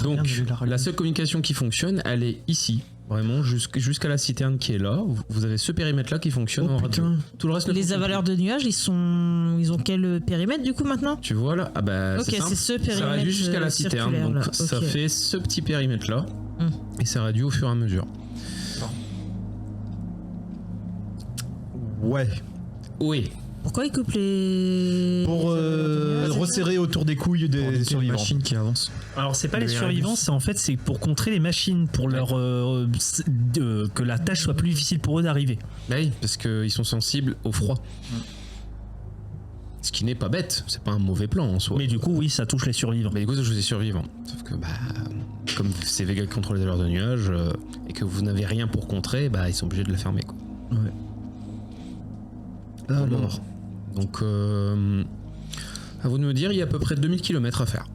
[SPEAKER 1] Donc la seule communication qui fonctionne, elle est ici, vraiment jusqu'à la citerne qui est là. Vous avez ce périmètre-là qui fonctionne en radio. Tout le reste ne
[SPEAKER 2] Les
[SPEAKER 1] fonctionne
[SPEAKER 2] avaleurs de nuages, ils ont quel périmètre du coup maintenant?
[SPEAKER 1] plus. Tu vois là, ah bah
[SPEAKER 2] Ok,
[SPEAKER 1] c'est simple.
[SPEAKER 2] c'est ce périmètre.
[SPEAKER 1] Ça réduit jusqu'à la citerne,
[SPEAKER 2] circulaire,
[SPEAKER 1] donc
[SPEAKER 2] là.
[SPEAKER 1] ça
[SPEAKER 2] Ok.
[SPEAKER 1] fait ce petit périmètre là, et ça réduit au fur et à mesure.
[SPEAKER 4] Ouais.
[SPEAKER 1] Oui.
[SPEAKER 2] Pourquoi ils coupent les.
[SPEAKER 4] Pour resserrer autour des couilles des survivants.
[SPEAKER 6] Machine qui avance.
[SPEAKER 3] Alors c'est pas les
[SPEAKER 1] Le
[SPEAKER 3] survivants, c'est pour contrer les machines, pour leur que la tâche soit plus difficile pour eux d'arriver.
[SPEAKER 1] Bah oui, parce qu'ils sont sensibles au froid. Ce qui n'est pas bête, c'est pas un mauvais plan en soi.
[SPEAKER 3] Mais du coup, oui, ça touche les survivants.
[SPEAKER 1] Mais du coup, ça joue des survivants. Sauf que, bah, comme c'est Vega qui contrôle les allures de nuages et que vous n'avez rien pour contrer, bah, ils sont obligés de la fermer, quoi.
[SPEAKER 4] Ouais. Alors,
[SPEAKER 1] Donc, à vous de me dire, il y a à peu près 2000 km à faire.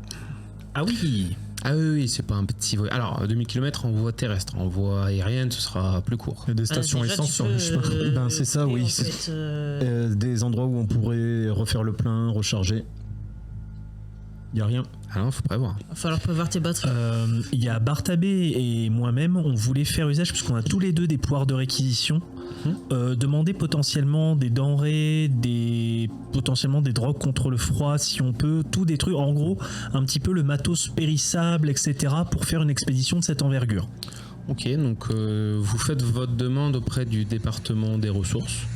[SPEAKER 3] Ah oui.
[SPEAKER 1] Ah oui, c'est pas un petit voyage. Alors, 2000 km en voie terrestre, en voie aérienne, ce sera plus court.
[SPEAKER 6] Il y a des stations
[SPEAKER 2] Déjà,
[SPEAKER 6] essence
[SPEAKER 2] tu
[SPEAKER 6] sur
[SPEAKER 2] peux,
[SPEAKER 6] le chemin.
[SPEAKER 4] Ben, c'est ça, oui,
[SPEAKER 2] en
[SPEAKER 4] c'est-
[SPEAKER 2] fait,
[SPEAKER 4] des endroits où on pourrait refaire le plein, recharger. Y a rien.
[SPEAKER 1] Ah non, faut prévoir.
[SPEAKER 2] va falloir prévoir tes batteries.
[SPEAKER 3] Il y a Bartabé et moi-même, on voulait faire usage, puisqu'on a tous les deux des pouvoirs de réquisition, demander potentiellement des denrées, potentiellement des drogues contre le froid, si on peut, tout des trucs, en gros, un petit peu le matos périssable, etc., pour faire une expédition de cette envergure.
[SPEAKER 1] Ok, donc vous faites votre demande auprès du département des ressources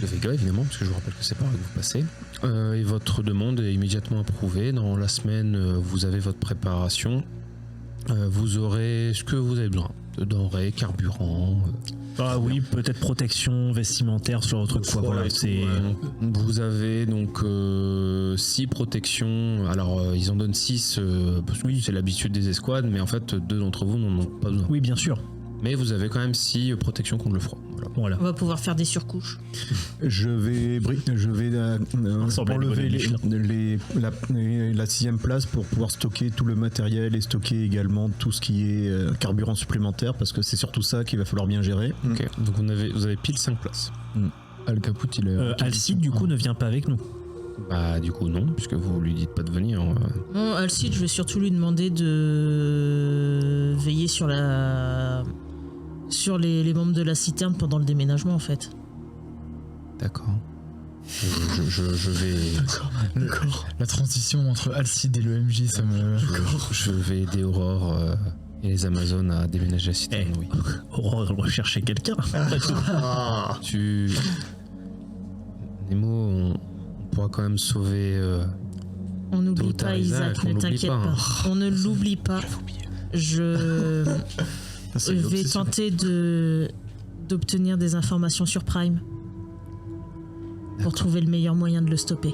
[SPEAKER 1] de Vega, évidemment, parce que je vous rappelle que c'est par là que vous passez. Et votre demande est immédiatement approuvée. Dans la semaine, vous avez votre préparation. Vous aurez ce que vous avez besoin. De denrées, carburant.
[SPEAKER 3] Ah oui, peut-être protection vestimentaire, ce genre de truc, quoi. Voilà, c'est...
[SPEAKER 1] Vous avez donc 6 protections. Alors, ils en donnent 6 parce que c'est l'habitude des escouades, mais en fait, 2 d'entre vous n'en ont pas besoin.
[SPEAKER 3] Oui, bien sûr.
[SPEAKER 1] Mais vous avez quand même 6 protections contre le froid. Voilà.
[SPEAKER 2] On va pouvoir faire des surcouches.
[SPEAKER 4] Je vais enlever la 6e place pour pouvoir stocker tout le matériel et stocker également tout ce qui est carburant supplémentaire parce que c'est surtout ça qu'il va falloir bien gérer.
[SPEAKER 1] Ok, donc vous avez pile 5 places.
[SPEAKER 8] Al Caput, il est.
[SPEAKER 3] Alcide, du coup, ne vient pas avec nous.
[SPEAKER 1] Bah du coup non, puisque vous lui dites pas de venir.
[SPEAKER 2] Bon, Alcide, je vais surtout lui demander de veiller sur les membres de la citerne pendant le déménagement en fait.
[SPEAKER 1] D'accord. Je vais...
[SPEAKER 8] La transition entre Alcide et le MJ, ça me.
[SPEAKER 1] Je vais aider Aurore et les Amazones à déménager la citerne, oui.
[SPEAKER 3] Aurore, elle recherchait quelqu'un.
[SPEAKER 1] Nemo, on pourra quand même sauver...
[SPEAKER 2] On n'oublie
[SPEAKER 1] Tôt ou tard,
[SPEAKER 2] pas Isaac,
[SPEAKER 1] on
[SPEAKER 2] ne
[SPEAKER 1] l'oublie
[SPEAKER 2] t'inquiète
[SPEAKER 1] pas,
[SPEAKER 2] pas.
[SPEAKER 1] hein.
[SPEAKER 2] On ne l'oublie pas. Je vais tenter d'obtenir des informations sur Prime pour trouver le meilleur moyen de le stopper.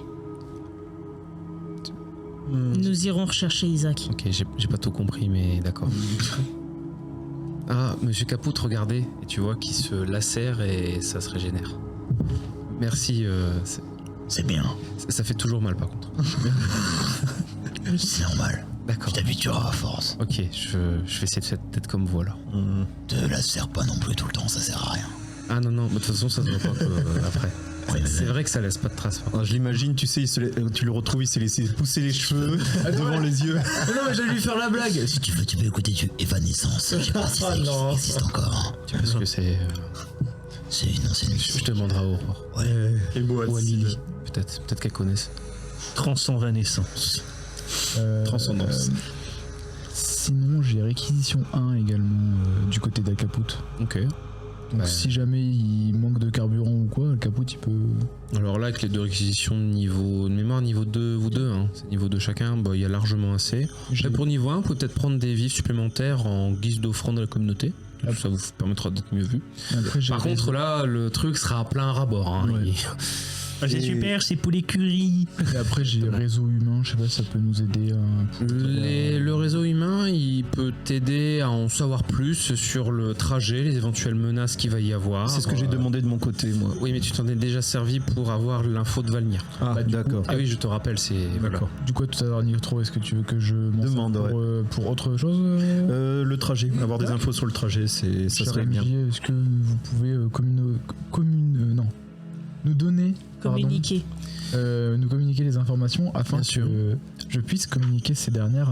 [SPEAKER 2] Nous irons rechercher Isaac.
[SPEAKER 1] Ok, j'ai pas tout compris, mais d'accord. Ah, Monsieur Caput, regardez, et tu vois qu'il se lacère et ça se régénère. Merci,
[SPEAKER 9] C'est bien,
[SPEAKER 1] ça fait toujours mal par contre.
[SPEAKER 9] c'est normal.
[SPEAKER 1] D'accord.
[SPEAKER 9] Tu t'habitueras à force.
[SPEAKER 1] Ok, je vais essayer de faire peut-être comme vous alors.
[SPEAKER 9] Te la serre pas non plus tout le temps, ça sert à rien.
[SPEAKER 1] Ah non, de toute façon ça se voit pas après.
[SPEAKER 9] Ouais,
[SPEAKER 1] C'est vrai que ça laisse pas de traces. par contre.
[SPEAKER 4] Alors, je l'imagine, tu sais, tu le retrouves, il s'est laissé pousser les cheveux devant les yeux.
[SPEAKER 1] Non mais j'allais lui faire la blague.
[SPEAKER 9] Si tu veux, tu peux écouter du Evanescence. Je sais pas si ça existe encore.
[SPEAKER 1] Parce que c'est...
[SPEAKER 9] C'est une ancienne
[SPEAKER 1] Je te demanderai à Aurore.
[SPEAKER 9] Ouais.
[SPEAKER 1] Ou à Lily. Peut-être qu'elles connaissent.
[SPEAKER 3] Transcenvanescence.
[SPEAKER 1] Transcendance.
[SPEAKER 8] Sinon, j'ai réquisition 1 également du côté d'Al Caput.
[SPEAKER 1] Ok.
[SPEAKER 8] Donc
[SPEAKER 1] Ouais.
[SPEAKER 8] si jamais il manque de carburant ou quoi, Al Caput il peut.
[SPEAKER 1] Alors là, avec les 2 réquisitions de niveau de mémoire, niveau 2, vous deux, hein, c'est niveau 2 chacun, bah, il y a largement assez. Après, pour niveau 1, vous pouvez peut-être prendre des vifs supplémentaires en guise d'offrande à la communauté. Ça vous permettra d'être mieux vu.
[SPEAKER 8] Après, j'ai
[SPEAKER 1] Par contre, là, le truc sera à plein rabord. Hein.
[SPEAKER 8] Ouais.
[SPEAKER 3] C'est super, c'est pour l'écurie.
[SPEAKER 8] Et après j'ai réseau humain, je sais pas si ça peut nous aider à.
[SPEAKER 1] Le réseau humain, il peut t'aider à en savoir plus sur le trajet, les éventuelles menaces qu'il va y avoir.
[SPEAKER 4] C'est ce que j'ai demandé de mon côté, moi.
[SPEAKER 1] Oui, mais tu t'en es déjà servi pour avoir l'info de Valmir.
[SPEAKER 4] Ah,
[SPEAKER 8] Bah, du
[SPEAKER 4] d'accord.
[SPEAKER 1] Ah oui, je te rappelle, c'est... Voilà.
[SPEAKER 8] D'accord. Du coup, tout à l'heure, Nitro, est-ce que tu veux que je m'en serve
[SPEAKER 4] Demande,
[SPEAKER 8] pour autre chose
[SPEAKER 4] Le trajet, avoir des infos sur le trajet, ça
[SPEAKER 8] Cher
[SPEAKER 4] serait bien.
[SPEAKER 8] MJ, est-ce que vous pouvez nous donner,
[SPEAKER 2] Communiquer.
[SPEAKER 8] nous communiquer les informations afin
[SPEAKER 1] Bien sûr.
[SPEAKER 8] que je puisse communiquer ces dernières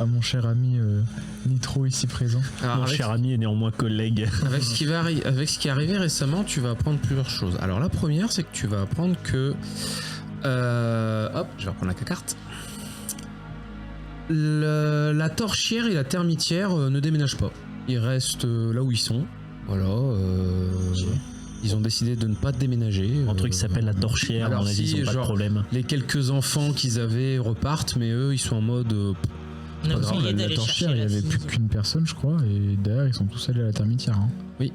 [SPEAKER 8] à mon cher ami Nitro ici présent.
[SPEAKER 1] Alors,
[SPEAKER 3] Mon
[SPEAKER 1] avec-
[SPEAKER 3] cher ami et néanmoins collègue.
[SPEAKER 1] Avec ce qui est arrivé récemment, tu vas apprendre plusieurs choses. Alors la première, c'est que tu vas apprendre que... hop, je vais reprendre la carte. La torchière et la termitière ne déménagent pas. Ils restent là où ils sont. Voilà. Ils ont décidé de ne pas déménager.
[SPEAKER 3] Un truc qui s'appelle la torchière, à
[SPEAKER 1] alors
[SPEAKER 3] mon avis,
[SPEAKER 1] si,
[SPEAKER 3] ils ont pas de
[SPEAKER 1] genre,
[SPEAKER 3] problème.
[SPEAKER 1] Les quelques enfants qu'ils avaient repartent, mais eux, ils sont en mode...
[SPEAKER 2] On a
[SPEAKER 1] pas grave,
[SPEAKER 2] oublié
[SPEAKER 8] La
[SPEAKER 2] d'aller
[SPEAKER 8] torchière,
[SPEAKER 2] chercher
[SPEAKER 8] il y
[SPEAKER 2] la
[SPEAKER 8] avait plus
[SPEAKER 2] fille.
[SPEAKER 8] qu'une personne, je crois, et derrière, ils sont tous allés à la termitière. Hein.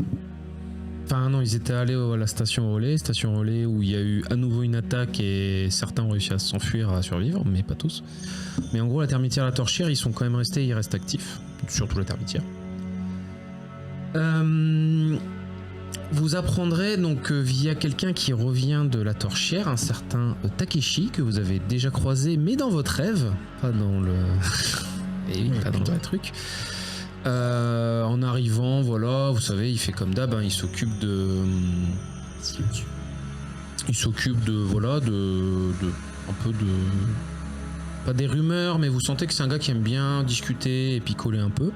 [SPEAKER 1] Enfin non, ils étaient allés à la station relais où il y a eu à nouveau une attaque et certains ont réussi à s'enfuir, à survivre, mais pas tous. Mais en gros, la termitière et la torchière, ils sont quand même restés, ils restent actifs, surtout la termitière. Vous apprendrez donc via quelqu'un qui revient de la torchière, un certain Takeshi, que vous avez déjà croisé, mais dans votre rêve, pas dans le... Et oui, pas dans le vrai truc. En arrivant, voilà, vous savez, il fait comme d'hab, hein, il s'occupe de... voilà, un peu de... Pas des rumeurs, mais vous sentez que c'est un gars qui aime bien discuter et picoler un peu.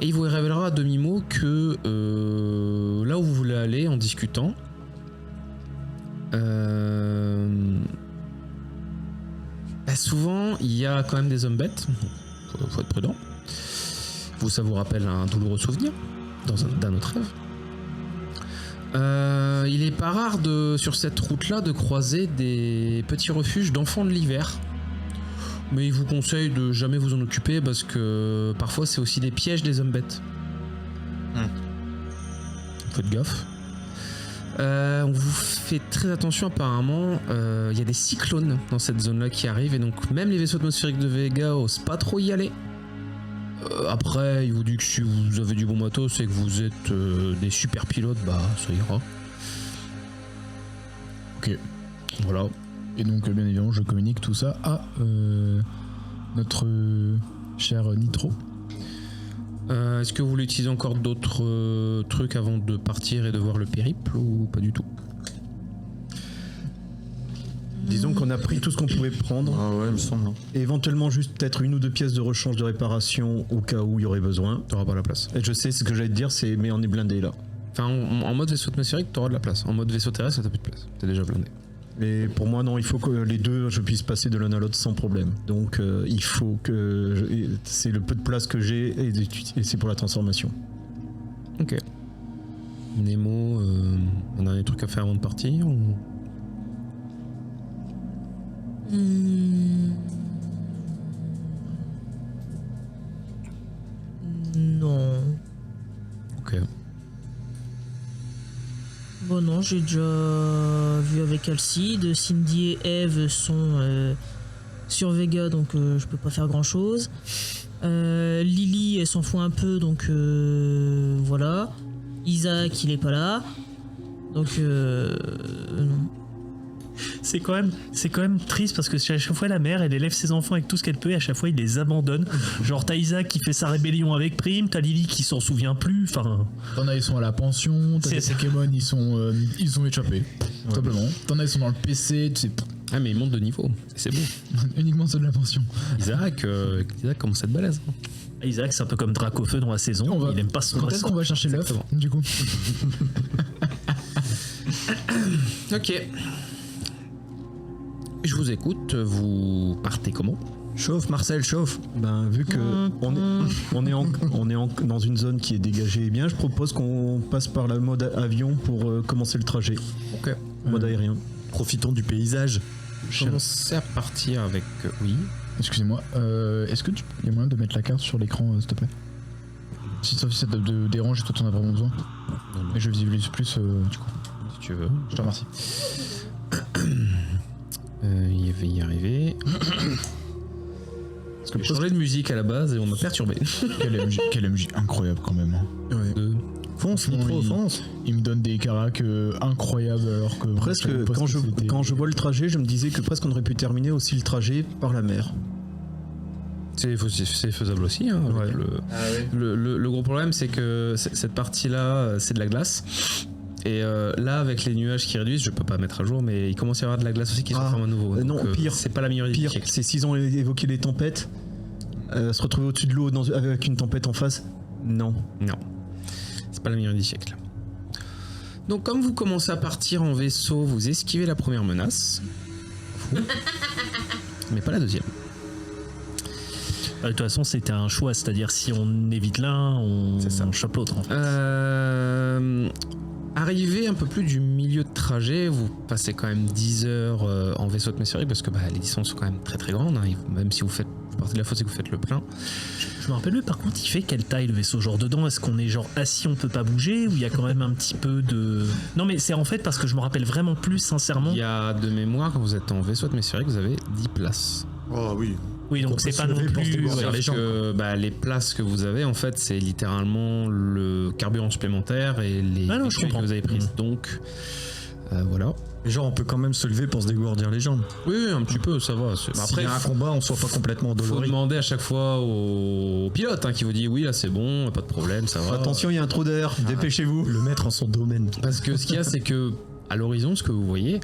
[SPEAKER 1] Et il vous révélera à demi-mot que là où vous voulez aller en discutant, souvent il y a quand même des hommes bêtes, faut être prudent. Ça vous rappelle un douloureux souvenir d'un autre rêve. Il est pas rare sur cette route-là de croiser des petits refuges d'enfants de l'hiver. Mais il vous conseille de jamais vous en occuper parce que parfois c'est aussi des pièges des hommes bêtes. Faites gaffe. On vous fait très attention apparemment. Il y a des cyclones dans cette zone-là qui arrivent et donc même les vaisseaux atmosphériques de Vega osent pas trop y aller. Après, il vous dit que si vous avez du bon matos et que vous êtes des super pilotes, bah ça ira.
[SPEAKER 8] Ok.
[SPEAKER 1] Voilà.
[SPEAKER 8] Et donc, bien évidemment, je communique tout ça à notre cher Nitro.
[SPEAKER 1] Est-ce que vous voulez utiliser encore d'autres trucs avant de partir et de voir le périple ou pas du tout?
[SPEAKER 4] Disons qu'on a pris tout ce qu'on pouvait prendre.
[SPEAKER 6] Ah ouais, il me semble.
[SPEAKER 4] Et éventuellement juste peut-être 1 ou 2 pièces de rechange de réparation au cas où il y aurait besoin.
[SPEAKER 1] T'auras pas la place.
[SPEAKER 4] Et je sais ce que j'allais te dire, c'est mais on est blindé là.
[SPEAKER 1] Enfin, en mode vaisseau atmosphérique, t'auras de la place. En mode vaisseau terrestre, t'as plus de place. T'es déjà blindé.
[SPEAKER 4] Mais pour moi non, il faut que les deux je puisse passer de l'un à l'autre sans problème. Donc il faut que c'est le peu de place que j'ai et c'est pour la transformation.
[SPEAKER 1] Ok. Nemo, un dernier truc à faire avant de partir ou...
[SPEAKER 2] Non.
[SPEAKER 1] Ok.
[SPEAKER 2] Bon non, j'ai déjà vu avec Alcide. Cindy et Eve sont sur Vega, donc je peux pas faire grand chose. Lily, elle s'en fout un peu, donc voilà. Isaac, il est pas là. Donc non.
[SPEAKER 3] C'est quand même triste parce que à chaque fois la mère elle élève ses enfants avec tout ce qu'elle peut et à chaque fois il les abandonne. Genre t'as Isaac qui fait sa rébellion avec Prime, t'as Lily qui s'en souvient plus. Enfin,
[SPEAKER 8] T'en as, ils sont à la pension, t'as des Pokémon, ils ont échappé, tout simplement. T'en as, ils sont dans le PC, tu sais.
[SPEAKER 1] Ah mais ils montent de niveau, c'est beau.
[SPEAKER 8] Uniquement ceux de la pension.
[SPEAKER 1] Isaac commence à être balèze.
[SPEAKER 3] Isaac c'est un peu comme Dracofeu dans la saison, il aime pas se
[SPEAKER 8] Quand est-ce qu'on va chercher l'œuf, du coup?
[SPEAKER 1] Ok. Je vous écoute, vous partez comment?
[SPEAKER 6] Chauffe Marcel, chauffe.
[SPEAKER 4] Ben vu que on est dans une zone qui est dégagée, bien je propose qu'on passe par la mode avion pour commencer le trajet.
[SPEAKER 1] Ok.
[SPEAKER 4] Mode aérien.
[SPEAKER 6] Profitons du paysage.
[SPEAKER 1] Commencez à partir avec... oui.
[SPEAKER 8] Excusez-moi, est-ce que il y a moyen de mettre la carte sur l'écran, s'il te plaît? Si ça te dérange et toi t'en as vraiment besoin.
[SPEAKER 1] Non.
[SPEAKER 8] Et je visualise plus du coup.
[SPEAKER 1] Si tu veux.
[SPEAKER 8] Je te remercie.
[SPEAKER 1] Il va y arriver. Parce que j'ai changé de musique à la base et on m'a perturbé.
[SPEAKER 8] Quel MJ incroyable quand même.
[SPEAKER 6] Fonce, Nitro, fonce.
[SPEAKER 8] Il me donne des caracs incroyables alors que...
[SPEAKER 4] Presque, quand je vois le trajet, je me disais que presque on aurait pu terminer aussi le trajet par la mer.
[SPEAKER 1] C'est faisable aussi. Hein, avec le gros problème, c'est que cette partie-là, c'est de la glace. Et là, avec les nuages qui réduisent, je peux pas mettre à jour, mais il commence à y avoir de la glace aussi qui se forme à nouveau.
[SPEAKER 4] Non,
[SPEAKER 1] donc,
[SPEAKER 4] pire.
[SPEAKER 1] C'est pas la meilleure idée.
[SPEAKER 4] Pire, c'est s'ils ont évoqué les tempêtes, se retrouver au-dessus de l'eau avec une tempête en face, non.
[SPEAKER 1] Non. C'est pas la meilleure idée du siècle. Donc, comme vous commencez à partir en vaisseau, vous esquivez la première menace. Mais pas la deuxième.
[SPEAKER 3] De toute façon, c'était un choix, c'est-à-dire si on évite l'un, on chope l'autre. En fait.
[SPEAKER 1] Arrivé un peu plus du milieu de trajet, vous passez quand même 10 heures en vaisseau atmosphérique parce que les distances sont quand même très très grandes. Hein, même si vous partez de la fosse et que vous faites le plein.
[SPEAKER 3] Je me rappelle plus, par contre, il fait quelle taille le vaisseau? Genre dedans, est-ce qu'on est genre assis, on peut pas bouger, ou il y a quand même un petit peu de... Non mais c'est en fait parce que je me rappelle vraiment plus sincèrement.
[SPEAKER 1] Il y a de mémoire, quand vous êtes en vaisseau atmosphérique, vous avez 10 places.
[SPEAKER 6] Oh oui.
[SPEAKER 3] Oui, donc c'est pas non plus...
[SPEAKER 1] les places que vous avez, en fait, c'est littéralement le carburant supplémentaire et les véhicules que vous avez prises. Donc, voilà.
[SPEAKER 6] Et genre, on peut quand même se lever pour se dégourdir les jambes.
[SPEAKER 1] Oui, un petit peu, ça va.
[SPEAKER 6] Après, il y a un combat, on soit pas complètement
[SPEAKER 1] faut
[SPEAKER 6] endolori.
[SPEAKER 1] demander à chaque fois au pilote qui vous dit oui, là c'est bon, pas de problème, ça va.
[SPEAKER 4] Attention, il y a un trou d'air, dépêchez-vous.
[SPEAKER 6] Le mettre en son domaine.
[SPEAKER 1] Parce que ce qu'il y a, c'est que à l'horizon, ce que vous voyez,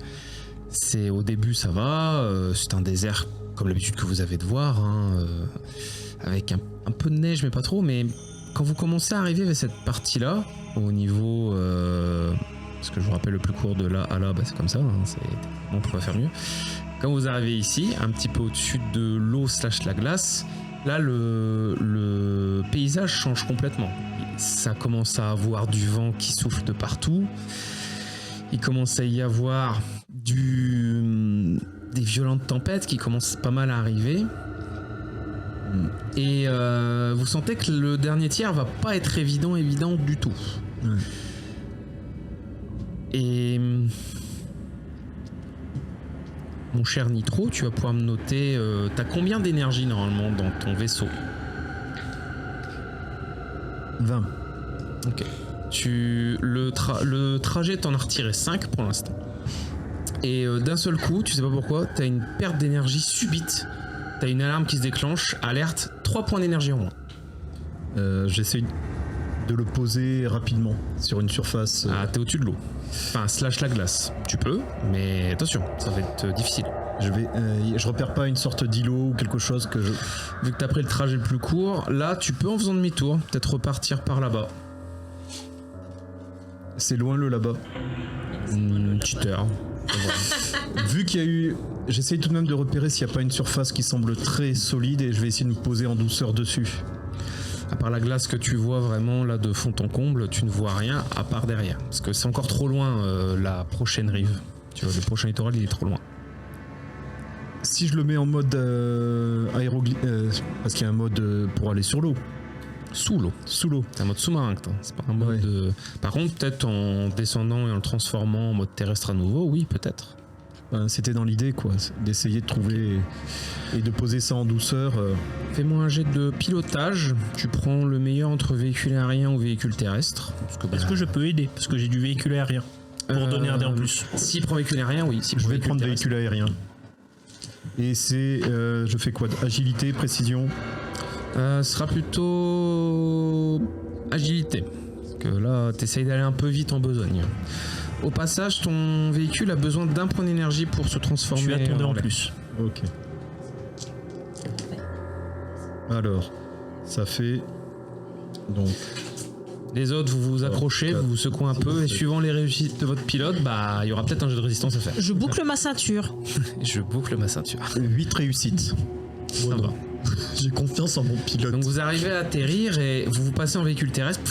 [SPEAKER 1] c'est au début ça va, c'est un désert comme l'habitude que vous avez de voir, avec un peu de neige mais pas trop. Mais quand vous commencez à arriver vers cette partie-là, au niveau, parce que je vous rappelle le plus court de là à là, c'est comme ça, on peut pas faire mieux. Quand vous arrivez ici, un petit peu au-dessus de l'eau / la glace, là le paysage change complètement. Ça commence à avoir du vent qui souffle de partout. Il commence à y avoir des violentes tempêtes qui commencent pas mal à arriver. Et vous sentez que le dernier tiers va pas être évident du tout. Et mon cher Nitro, tu vas pouvoir me noter, t'as combien d'énergie normalement dans ton vaisseau?
[SPEAKER 4] 20.
[SPEAKER 1] Ok. Le trajet t'en a retiré 5 pour l'instant. Et d'un seul coup, tu sais pas pourquoi, t'as une perte d'énergie subite. T'as une alarme qui se déclenche, alerte, 3 points d'énergie en moins.
[SPEAKER 4] J'essaye de le poser rapidement sur une surface.
[SPEAKER 1] Ah, t'es au-dessus de l'eau. Enfin, slash la glace. Tu peux, mais attention, ça va être difficile.
[SPEAKER 4] Je repère pas une sorte d'îlot ou quelque chose que je...
[SPEAKER 1] Vu que t'as pris le trajet le plus court, là, tu peux en faisant demi-tour, peut-être repartir par là-bas.
[SPEAKER 4] C'est loin le là-bas.
[SPEAKER 1] Une petite heure.
[SPEAKER 4] Vu qu'il y a eu... J'essaye tout de même de repérer s'il n'y a pas une surface qui semble très solide et je vais essayer de me poser en douceur dessus.
[SPEAKER 1] À part la glace que tu vois vraiment là de fond en comble, tu ne vois rien à part derrière. Parce que c'est encore trop loin la prochaine rive. Tu vois, le prochain littoral il est trop loin.
[SPEAKER 4] Si je le mets en mode parce qu'il y a un mode pour aller sur l'eau.
[SPEAKER 1] Sous l'eau.
[SPEAKER 4] Sous l'eau.
[SPEAKER 1] C'est un mode sous-marin que t'as. C'est pas un mode
[SPEAKER 4] Ouais.
[SPEAKER 1] Par contre, peut-être en descendant et en le transformant en mode terrestre à nouveau, oui, peut-être.
[SPEAKER 4] C'était dans l'idée quoi, d'essayer de trouver et de poser ça en douceur.
[SPEAKER 1] Fais-moi un jet de pilotage. Tu prends le meilleur entre véhicule aérien ou véhicule terrestre.
[SPEAKER 3] Est-ce que je peux aider? Parce que j'ai du véhicule aérien. Pour donner un dé en plus.
[SPEAKER 1] S'il prend véhicule aérien, oui.
[SPEAKER 4] Je vais prendre véhicule aérien. Et c'est... je fais quoi? Agilité, précision?
[SPEAKER 1] Ce sera plutôt agilité. Parce que là, t'essayes d'aller un peu vite en besogne. Au passage, ton véhicule a besoin d'un point d'énergie pour se transformer.
[SPEAKER 3] Tu as ton dé en
[SPEAKER 1] l'air.
[SPEAKER 3] plus.
[SPEAKER 4] Ok. Alors, ça fait... Donc...
[SPEAKER 1] Les autres, vous vous accrochez, vous vous secouez un peu, et suivant les réussites de votre pilote, bah, il y aura peut-être un jeu de résistance à faire.
[SPEAKER 2] Je boucle ma ceinture.
[SPEAKER 1] Je boucle ma ceinture.
[SPEAKER 4] 8 réussites.
[SPEAKER 1] Ça va.
[SPEAKER 6] J'ai confiance en mon pilote.
[SPEAKER 1] Donc vous arrivez à atterrir et vous passez en véhicule terrestre.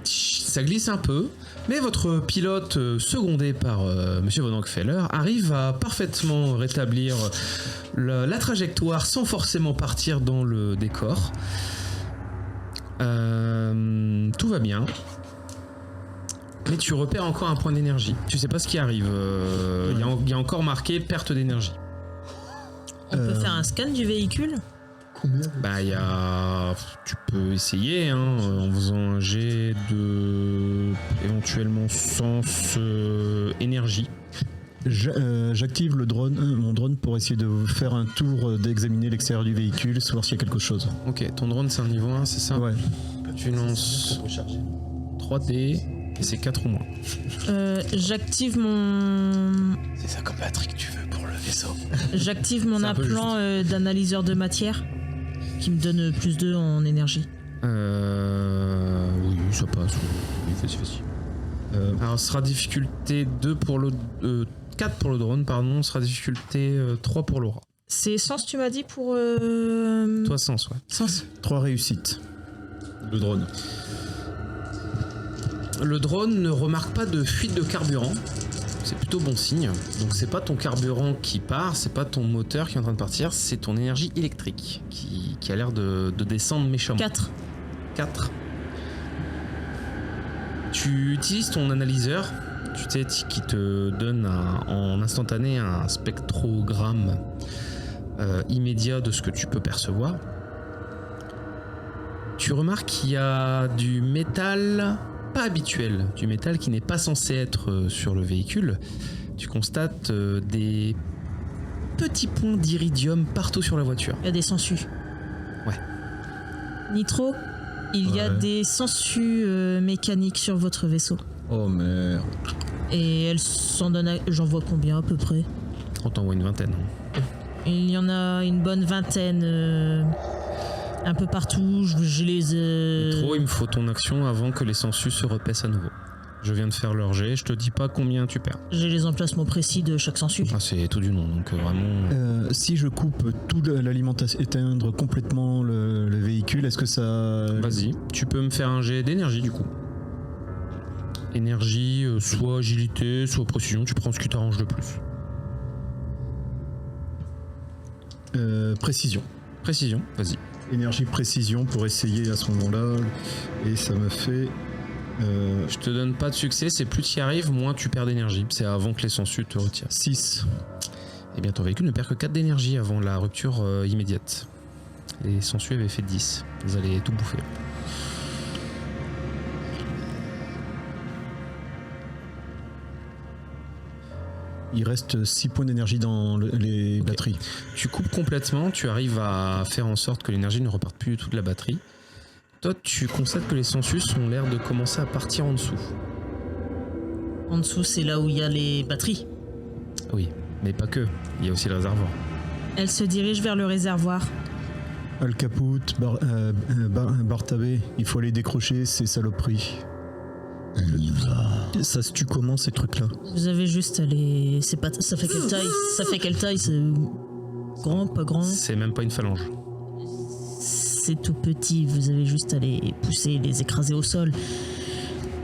[SPEAKER 1] Ça glisse un peu, mais votre pilote, secondé par Monsieur Von Rockefeller, arrive à parfaitement rétablir la trajectoire sans forcément partir dans le décor. Tout va bien. Mais tu repères encore un point d'énergie. Tu sais pas ce qui arrive. Il y a encore marqué perte d'énergie.
[SPEAKER 2] On peut faire un scan du véhicule?
[SPEAKER 1] Bah, tu peux essayer en faisant un jet de éventuellement sens énergie.
[SPEAKER 4] J'active le drone, mon drone pour essayer de faire un tour, d'examiner l'extérieur du véhicule, savoir s'il y a quelque chose.
[SPEAKER 1] Ok, ton drone c'est un niveau 1, c'est ça?
[SPEAKER 4] Ouais.
[SPEAKER 1] Tu lances 3D et c'est 4 ou moins.
[SPEAKER 2] J'active mon...
[SPEAKER 9] C'est ça comme batterie que tu veux pour le vaisseau.
[SPEAKER 2] J'active mon
[SPEAKER 1] C'est un peu
[SPEAKER 2] implant d'analyseur de matière qui me donne plus 2 en énergie.
[SPEAKER 1] Oui, ça passe. Oui, facile. Alors, ce sera difficulté 2 pour le... 4 pour le drone, pardon. Ce sera difficulté 3 pour l'aura.
[SPEAKER 2] C'est sens, tu m'as dit, pour...
[SPEAKER 1] Toi, sens, ouais.
[SPEAKER 2] Sens.
[SPEAKER 4] 3 réussites. Le drone.
[SPEAKER 1] Le drone ne remarque pas de fuite de carburant. C'est plutôt bon signe. Donc c'est pas ton carburant qui part, c'est pas ton moteur qui est en train de partir, c'est ton énergie électrique qui a l'air de descendre méchamment.
[SPEAKER 2] 4.
[SPEAKER 1] 4. Tu utilises ton analyseur, tu sais, qui te donne en instantané un spectrogramme immédiat de ce que tu peux percevoir. Tu remarques qu'il y a du métal pas habituel, du métal qui n'est pas censé être sur le véhicule. Tu constates des petits points d'iridium partout sur la voiture.
[SPEAKER 2] Il y a des sangsues.
[SPEAKER 1] Ouais.
[SPEAKER 2] Nitro, il y a
[SPEAKER 4] Ouais.
[SPEAKER 2] des sangsues mécaniques sur votre vaisseau.
[SPEAKER 4] Oh merde.
[SPEAKER 2] Et elles s'en donnent... J'en vois combien à peu près?
[SPEAKER 1] On t'envoie une vingtaine.
[SPEAKER 2] Il y en a une bonne vingtaine un peu partout. Je les...
[SPEAKER 1] Trop, il me faut ton action avant que les sangsues se repaissent à nouveau. Je viens de faire leur jet, je te dis pas combien tu perds.
[SPEAKER 2] J'ai les emplacements précis de chaque sangsue.
[SPEAKER 1] Ah, c'est tout du nom, donc vraiment...
[SPEAKER 4] Si je coupe toute l'alimentation, éteindre complètement le véhicule, est-ce que ça...
[SPEAKER 1] Vas-y, tu peux me faire un jet d'énergie du coup. Énergie, soit agilité, soit précision, tu prends ce qui t'arrange le plus.
[SPEAKER 4] Précision.
[SPEAKER 1] Précision, vas-y.
[SPEAKER 4] Énergie précision pour essayer à ce moment-là. Et ça me fait...
[SPEAKER 1] Je te donne pas de succès, c'est plus tu y arrives, moins tu perds d'énergie. C'est avant que les sangsues te retirent.
[SPEAKER 4] 6.
[SPEAKER 1] Eh bien ton véhicule ne perd que 4 d'énergie avant la rupture immédiate. Les sangsues avaient fait 10. Ils allaient tout bouffer.
[SPEAKER 4] il reste 6 points d'énergie dans les batteries.
[SPEAKER 1] Tu coupes complètement, tu arrives à faire en sorte que l'énergie ne reparte plus du tout de la batterie. Toi, tu constates que les sensus ont l'air de commencer à partir en dessous.
[SPEAKER 2] En dessous, c'est là où il y a les batteries.
[SPEAKER 1] Oui, mais pas que. Il y a aussi le réservoir.
[SPEAKER 2] Elle se dirige vers le réservoir.
[SPEAKER 4] Al Caput, Bartabé, il faut aller décrocher ces saloperies.
[SPEAKER 6] Ça se tue comment ces trucs-là?
[SPEAKER 2] Vous avez juste à les... C'est pas... Ça fait quelle taille? Ça fait quelle taille? C'est grand, pas grand?
[SPEAKER 1] C'est même pas une phalange.
[SPEAKER 2] C'est tout petit, vous avez juste à les pousser, les écraser au sol.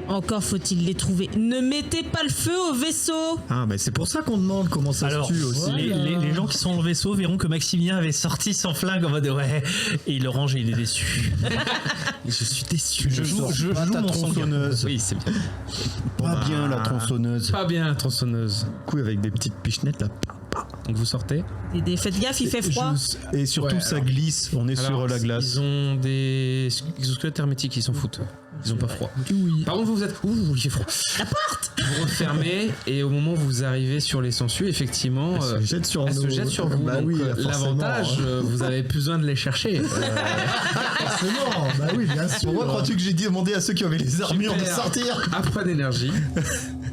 [SPEAKER 2] Encore faut-il les trouver. Ne mettez pas le feu au vaisseau!
[SPEAKER 6] Ah, mais c'est pour ça qu'on demande comment ça
[SPEAKER 3] Alors,
[SPEAKER 6] se tue aussi.
[SPEAKER 3] les gens qui sont dans le vaisseau verront que Maximilien avait sorti son flingue en mode ouais, et il le range et il est déçu.
[SPEAKER 1] Je suis déçu.
[SPEAKER 3] Je joue
[SPEAKER 4] ta
[SPEAKER 3] mon sang.
[SPEAKER 4] tronçonneuse.
[SPEAKER 1] Oui, c'est bien.
[SPEAKER 4] Pas bien la tronçonneuse.
[SPEAKER 1] Pas bien la tronçonneuse.
[SPEAKER 6] Du coup, avec des petites pichenettes là.
[SPEAKER 1] Donc vous sortez.
[SPEAKER 2] Et faites gaffe, il fait froid.
[SPEAKER 4] Et surtout,
[SPEAKER 8] Ouais,
[SPEAKER 4] ça
[SPEAKER 8] alors.
[SPEAKER 4] glisse. On est
[SPEAKER 1] Alors,
[SPEAKER 4] sur la glace.
[SPEAKER 1] Ils ont des exosquelettes hermétiques, ils s'en foutent. Ils ont pas froid.
[SPEAKER 8] Oui.
[SPEAKER 1] Par contre, vous êtes. Ouh, il fait froid. La porte. Vous refermez et au moment où vous arrivez sur les sangsues, effectivement,
[SPEAKER 6] Elle se jette sur
[SPEAKER 1] elles
[SPEAKER 6] nous.
[SPEAKER 1] se jettent sur vous.
[SPEAKER 6] Bah
[SPEAKER 1] donc,
[SPEAKER 6] oui, forcément.
[SPEAKER 1] l'avantage, vous avez plus besoin de les chercher.
[SPEAKER 8] Forcément, bah oui, bien sûr.
[SPEAKER 7] Pourquoi crois-tu que j'ai demandé à ceux qui avaient les armures de
[SPEAKER 1] perds
[SPEAKER 7] sortir?
[SPEAKER 1] un point d'énergie.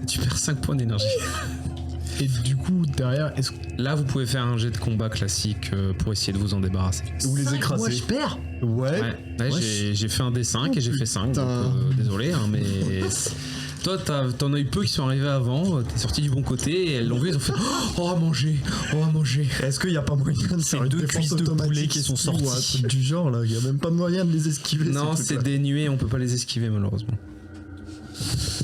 [SPEAKER 1] Tu perds 5 points d'énergie.
[SPEAKER 8] Et du coup, derrière, est-ce que.
[SPEAKER 1] Là, vous pouvez faire un jet de combat classique pour essayer de vous en débarrasser.
[SPEAKER 7] Ou les
[SPEAKER 8] Moi,
[SPEAKER 7] écraser.
[SPEAKER 8] je perds.
[SPEAKER 7] Ouais.
[SPEAKER 1] Ouais, j'ai fait un D5 et j'ai fait 5. Donc, désolé, hein, mais. Toi, t'en as eu peu qui sont arrivés avant, t'es sorti du bon côté et elles l'ont vu, elles ont fait oh, à manger, oh, à manger.
[SPEAKER 6] Est-ce qu'il n'y a pas moyen de faire une
[SPEAKER 3] deux
[SPEAKER 6] défense
[SPEAKER 3] cuisses de
[SPEAKER 6] automatique
[SPEAKER 3] poulet qui sont
[SPEAKER 6] ou un
[SPEAKER 3] sorties.
[SPEAKER 6] truc du genre là? Il n'y a même pas moyen de les esquiver.
[SPEAKER 1] Non,
[SPEAKER 6] ces
[SPEAKER 1] c'est
[SPEAKER 6] trucs-là.
[SPEAKER 1] des nuées, on peut pas les esquiver malheureusement.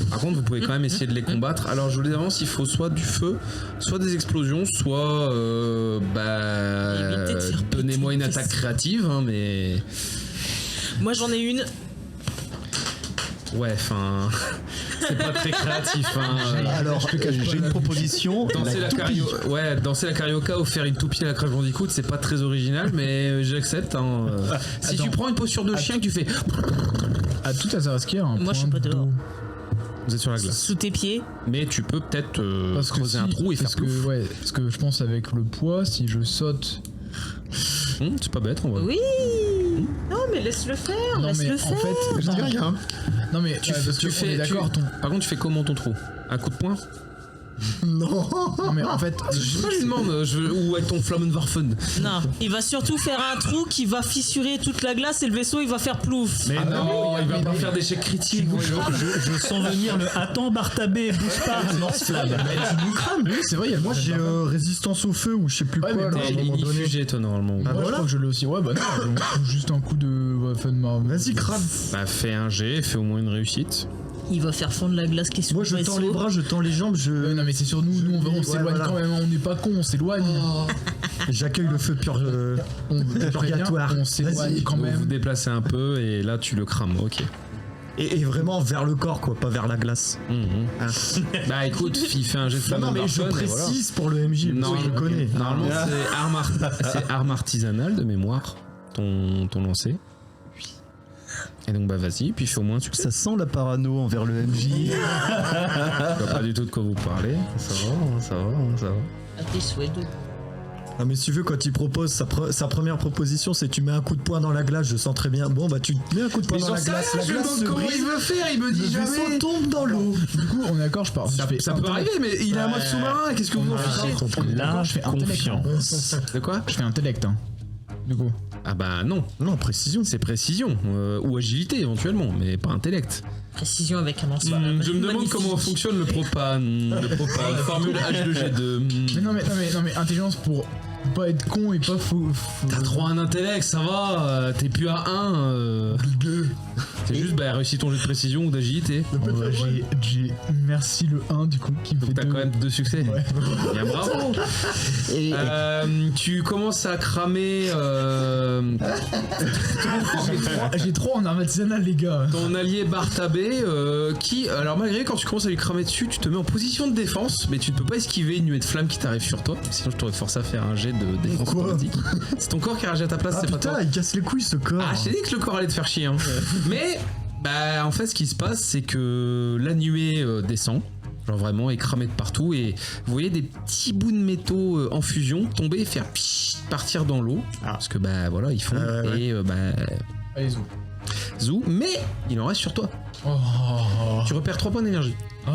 [SPEAKER 1] Par contre, vous pouvez quand même essayer de les combattre. Alors, je vous les avance, il faut soit du feu, soit des explosions, soit
[SPEAKER 2] Évitez de faire péter
[SPEAKER 1] donnez-moi une
[SPEAKER 2] les
[SPEAKER 1] attaque
[SPEAKER 2] fesses.
[SPEAKER 1] créative, hein, mais
[SPEAKER 2] Moi j'en ai une.
[SPEAKER 1] ouais, enfin, c'est pas très créatif. Hein.
[SPEAKER 4] Alors, j'ai une proposition.
[SPEAKER 1] Danser la carioca ou faire une toupie à la Crash Bandicoot, c'est pas très original, mais j'accepte. Hein. Si
[SPEAKER 8] Attends.
[SPEAKER 1] tu prends une posture de chien, que tu fais.
[SPEAKER 8] À tout hasard, est-ce qu'il y a un
[SPEAKER 2] Moi, je suis
[SPEAKER 8] point
[SPEAKER 2] pas dehors.
[SPEAKER 8] d'eau?
[SPEAKER 1] Vous êtes sur la glace.
[SPEAKER 2] Sous tes pieds.
[SPEAKER 1] Mais tu peux peut-être
[SPEAKER 8] Parce que
[SPEAKER 1] creuser un
[SPEAKER 8] si-
[SPEAKER 1] trou et faire
[SPEAKER 8] parce que,
[SPEAKER 1] plouf.
[SPEAKER 8] ouais, parce que je pense avec le poids, si je saute.
[SPEAKER 1] C'est pas bête, en vrai.
[SPEAKER 2] Oui. Non mais laisse-le faire,
[SPEAKER 8] Non, mais
[SPEAKER 2] laisse-le
[SPEAKER 8] en
[SPEAKER 2] faire.
[SPEAKER 8] fait,
[SPEAKER 7] Je dis rien.
[SPEAKER 8] non mais
[SPEAKER 1] Tu
[SPEAKER 8] parce que on est d'accord,
[SPEAKER 1] Par contre, tu fais comment ton trou? Un coup de poing?
[SPEAKER 7] Non.
[SPEAKER 8] Non mais en fait,
[SPEAKER 1] Je sais pas, je lui demande, ou avec ton Flammenwerfen.
[SPEAKER 2] Non, il va surtout faire un trou qui va fissurer toute la glace et le vaisseau il va faire plouf.
[SPEAKER 3] Mais
[SPEAKER 1] non, il va
[SPEAKER 8] mais-
[SPEAKER 1] pas faire d'échec critique.
[SPEAKER 3] je sens venir le attends Bartabé, bouge pas, lance-flamme.
[SPEAKER 8] oui, c'est vrai, il y a le
[SPEAKER 7] Moi j'ai résistance au feu ou je sais plus
[SPEAKER 8] Ouais,
[SPEAKER 7] quoi
[SPEAKER 8] mais
[SPEAKER 7] là, à un
[SPEAKER 1] T'es
[SPEAKER 7] moment donné.
[SPEAKER 1] inifugé, toi, normalement.
[SPEAKER 8] Moi, je
[SPEAKER 7] voilà.
[SPEAKER 8] crois que je l'ai aussi. Ouais, bah non, juste un coup de fun marre.
[SPEAKER 7] Vas-y, crame.
[SPEAKER 1] Bah, fais un jet, fais au moins une réussite.
[SPEAKER 2] Il va faire fondre la glace qui est sous
[SPEAKER 7] Moi
[SPEAKER 2] le
[SPEAKER 7] je
[SPEAKER 2] vaisseau.
[SPEAKER 7] tends les bras, je tends les jambes,
[SPEAKER 8] Non mais c'est sur nous, on
[SPEAKER 7] Ouais,
[SPEAKER 8] s'éloigne
[SPEAKER 7] voilà.
[SPEAKER 8] quand même, on n'est pas con, on s'éloigne.
[SPEAKER 7] j'accueille le feu pur.
[SPEAKER 8] On
[SPEAKER 7] purgatoire.
[SPEAKER 8] on s'éloigne
[SPEAKER 7] Vas-y.
[SPEAKER 8] quand
[SPEAKER 1] Vous vous
[SPEAKER 8] même.
[SPEAKER 1] déplacez un peu et là, tu le crames. Ok.
[SPEAKER 6] Et vraiment vers le corps quoi, pas vers la glace.
[SPEAKER 1] Bah, écoute, il fait un jet de
[SPEAKER 6] Non mais je
[SPEAKER 1] Flammenwerfen et voilà.
[SPEAKER 6] précise pour le MJ,
[SPEAKER 1] Non,
[SPEAKER 6] parce que je connais.
[SPEAKER 1] Normalement, c'est arme artisanale de mémoire, ton lancer. Et donc, bah, vas-y, puis fais au moins un succès.
[SPEAKER 4] Ça sent la parano envers le MJ.
[SPEAKER 1] Je vois pas du tout de quoi vous parlez. Ça va.
[SPEAKER 2] À tes souhaits de...
[SPEAKER 6] Ah mais si tu veux, quand il propose sa première proposition, c'est tu mets un coup de poing dans la glace, je sens très bien. Bon bah tu mets un coup de poing dans la glace, la glace se brise,
[SPEAKER 5] veut faire, il me
[SPEAKER 6] le vaisseau tombe dans l'eau.
[SPEAKER 8] Du coup, on est d'accord, je pars.
[SPEAKER 5] Ça peut arriver, mais il a un mode sous-marin, qu'est-ce que vous en fichez?
[SPEAKER 3] Là,
[SPEAKER 8] je fais
[SPEAKER 3] confiance.
[SPEAKER 1] De quoi?
[SPEAKER 8] Je fais intellect, hein. Du coup.
[SPEAKER 1] Ah bah non.
[SPEAKER 6] Non, précision.
[SPEAKER 1] C'est précision, ou agilité éventuellement, mais pas intellect.
[SPEAKER 2] Précision avec un lance.
[SPEAKER 1] Je me demande comment fonctionne le propane. Formule H2G2.
[SPEAKER 8] Mais non mais intelligence pour pas être con et pas faux.
[SPEAKER 1] T'as 3 en intellect, ça va, t'es plus à 1. C'est juste, bah, réussis ton jeu de précision ou d'agilité.
[SPEAKER 8] J'ai merci le 1 du coup qui me fait
[SPEAKER 1] Donc t'as
[SPEAKER 8] 2.
[SPEAKER 1] quand même 2 succès.
[SPEAKER 8] Ouais.
[SPEAKER 1] Bien, bravo. Tu commences à cramer
[SPEAKER 8] J'ai 3 en arme artisanale les gars.
[SPEAKER 1] ton allié Bartabé qui, alors malgré quand tu commences à lui cramer dessus, tu te mets en position de défense, mais tu ne peux pas esquiver une nuée de flammes qui t'arrive sur toi. Sinon je t'aurais forcé à faire un jet de défense
[SPEAKER 6] Quoi
[SPEAKER 1] automatique. C'est ton corps qui a réagi à ta place,
[SPEAKER 6] Ah
[SPEAKER 1] c'est pas toi.
[SPEAKER 6] putain, il casse les couilles ce corps.
[SPEAKER 1] Ah, je t'ai dit que le corps allait te faire chier. Hein. Mais, bah, en fait, ce qui se passe, c'est que la nuée descend. Genre vraiment écramé de partout. Et vous voyez des petits bouts de métaux en fusion tomber et faire partir dans l'eau. Parce que bah voilà, ils font.
[SPEAKER 6] ouais.
[SPEAKER 1] Et
[SPEAKER 8] Allez,
[SPEAKER 1] zou. Mais il en reste sur toi. Tu repères 3 points d'énergie.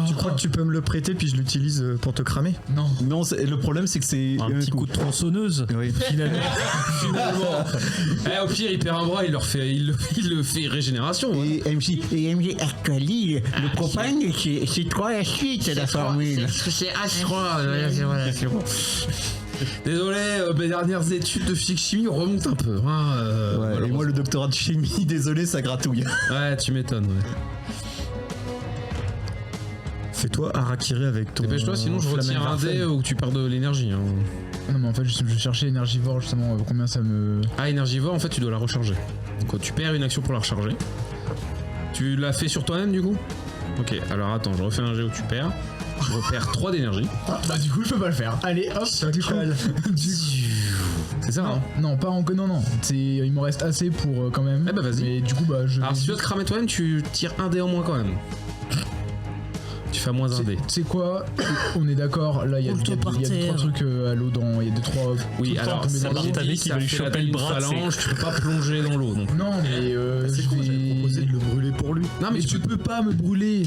[SPEAKER 6] Tu crois que tu peux me le prêter puis je l'utilise pour te cramer?
[SPEAKER 8] Non.
[SPEAKER 4] Non, le problème c'est que c'est
[SPEAKER 3] Un petit coup de tronçonneuse.
[SPEAKER 4] Oui.
[SPEAKER 1] Finalement. Au pire, il perd un bras, il le fait régénération. hein.
[SPEAKER 9] Et MJ Aquali, le propane, c'est 3 à la suite, la formule.
[SPEAKER 1] C'est H3. Voilà, c'est bon. Désolé, mes dernières études de physique chimie remontent un peu.
[SPEAKER 4] Et moi le doctorat de chimie, désolé, ça gratouille.
[SPEAKER 1] Ouais, tu m'étonnes. Ouais.
[SPEAKER 6] Fais-toi harakiri avec ton.
[SPEAKER 1] Dépêche-toi, sinon je retire un dé où tu perds de l'énergie. hein.
[SPEAKER 8] Non, mais en fait, je cherchais énergivore justement, combien ça me.
[SPEAKER 1] Ah, énergivore, en fait, tu dois la recharger. Donc tu perds une action pour la recharger. Tu l'as fait sur toi-même du coup? Ok, alors attends, je refais un jet où tu perds. Je repère 3 d'énergie.
[SPEAKER 8] Bah, du coup, je peux pas le faire. Allez, hop, du coup.
[SPEAKER 1] C'est ça, hein?
[SPEAKER 8] Non, pas en. Non. Il m'en reste assez pour quand même.
[SPEAKER 1] Eh bah, vas-y.
[SPEAKER 8] Mais du coup, bah, je.
[SPEAKER 1] Alors si tu veux te cramer toi-même, tu tires un dé en moins quand même. Tu fais à moins un dé.
[SPEAKER 8] C'est quoi? On est d'accord, là il y a 2-3 trucs à l'eau dans. Il y a 2-3.
[SPEAKER 1] Oui, alors ça
[SPEAKER 3] dans ta vie qui va lui choper le bras,
[SPEAKER 1] phalange, tu peux pas plonger dans l'eau. Donc.
[SPEAKER 8] Non, mais
[SPEAKER 6] C'est con, j'avais proposé de le brûler pour lui.
[SPEAKER 1] Non, mais
[SPEAKER 8] tu peux pas me brûler.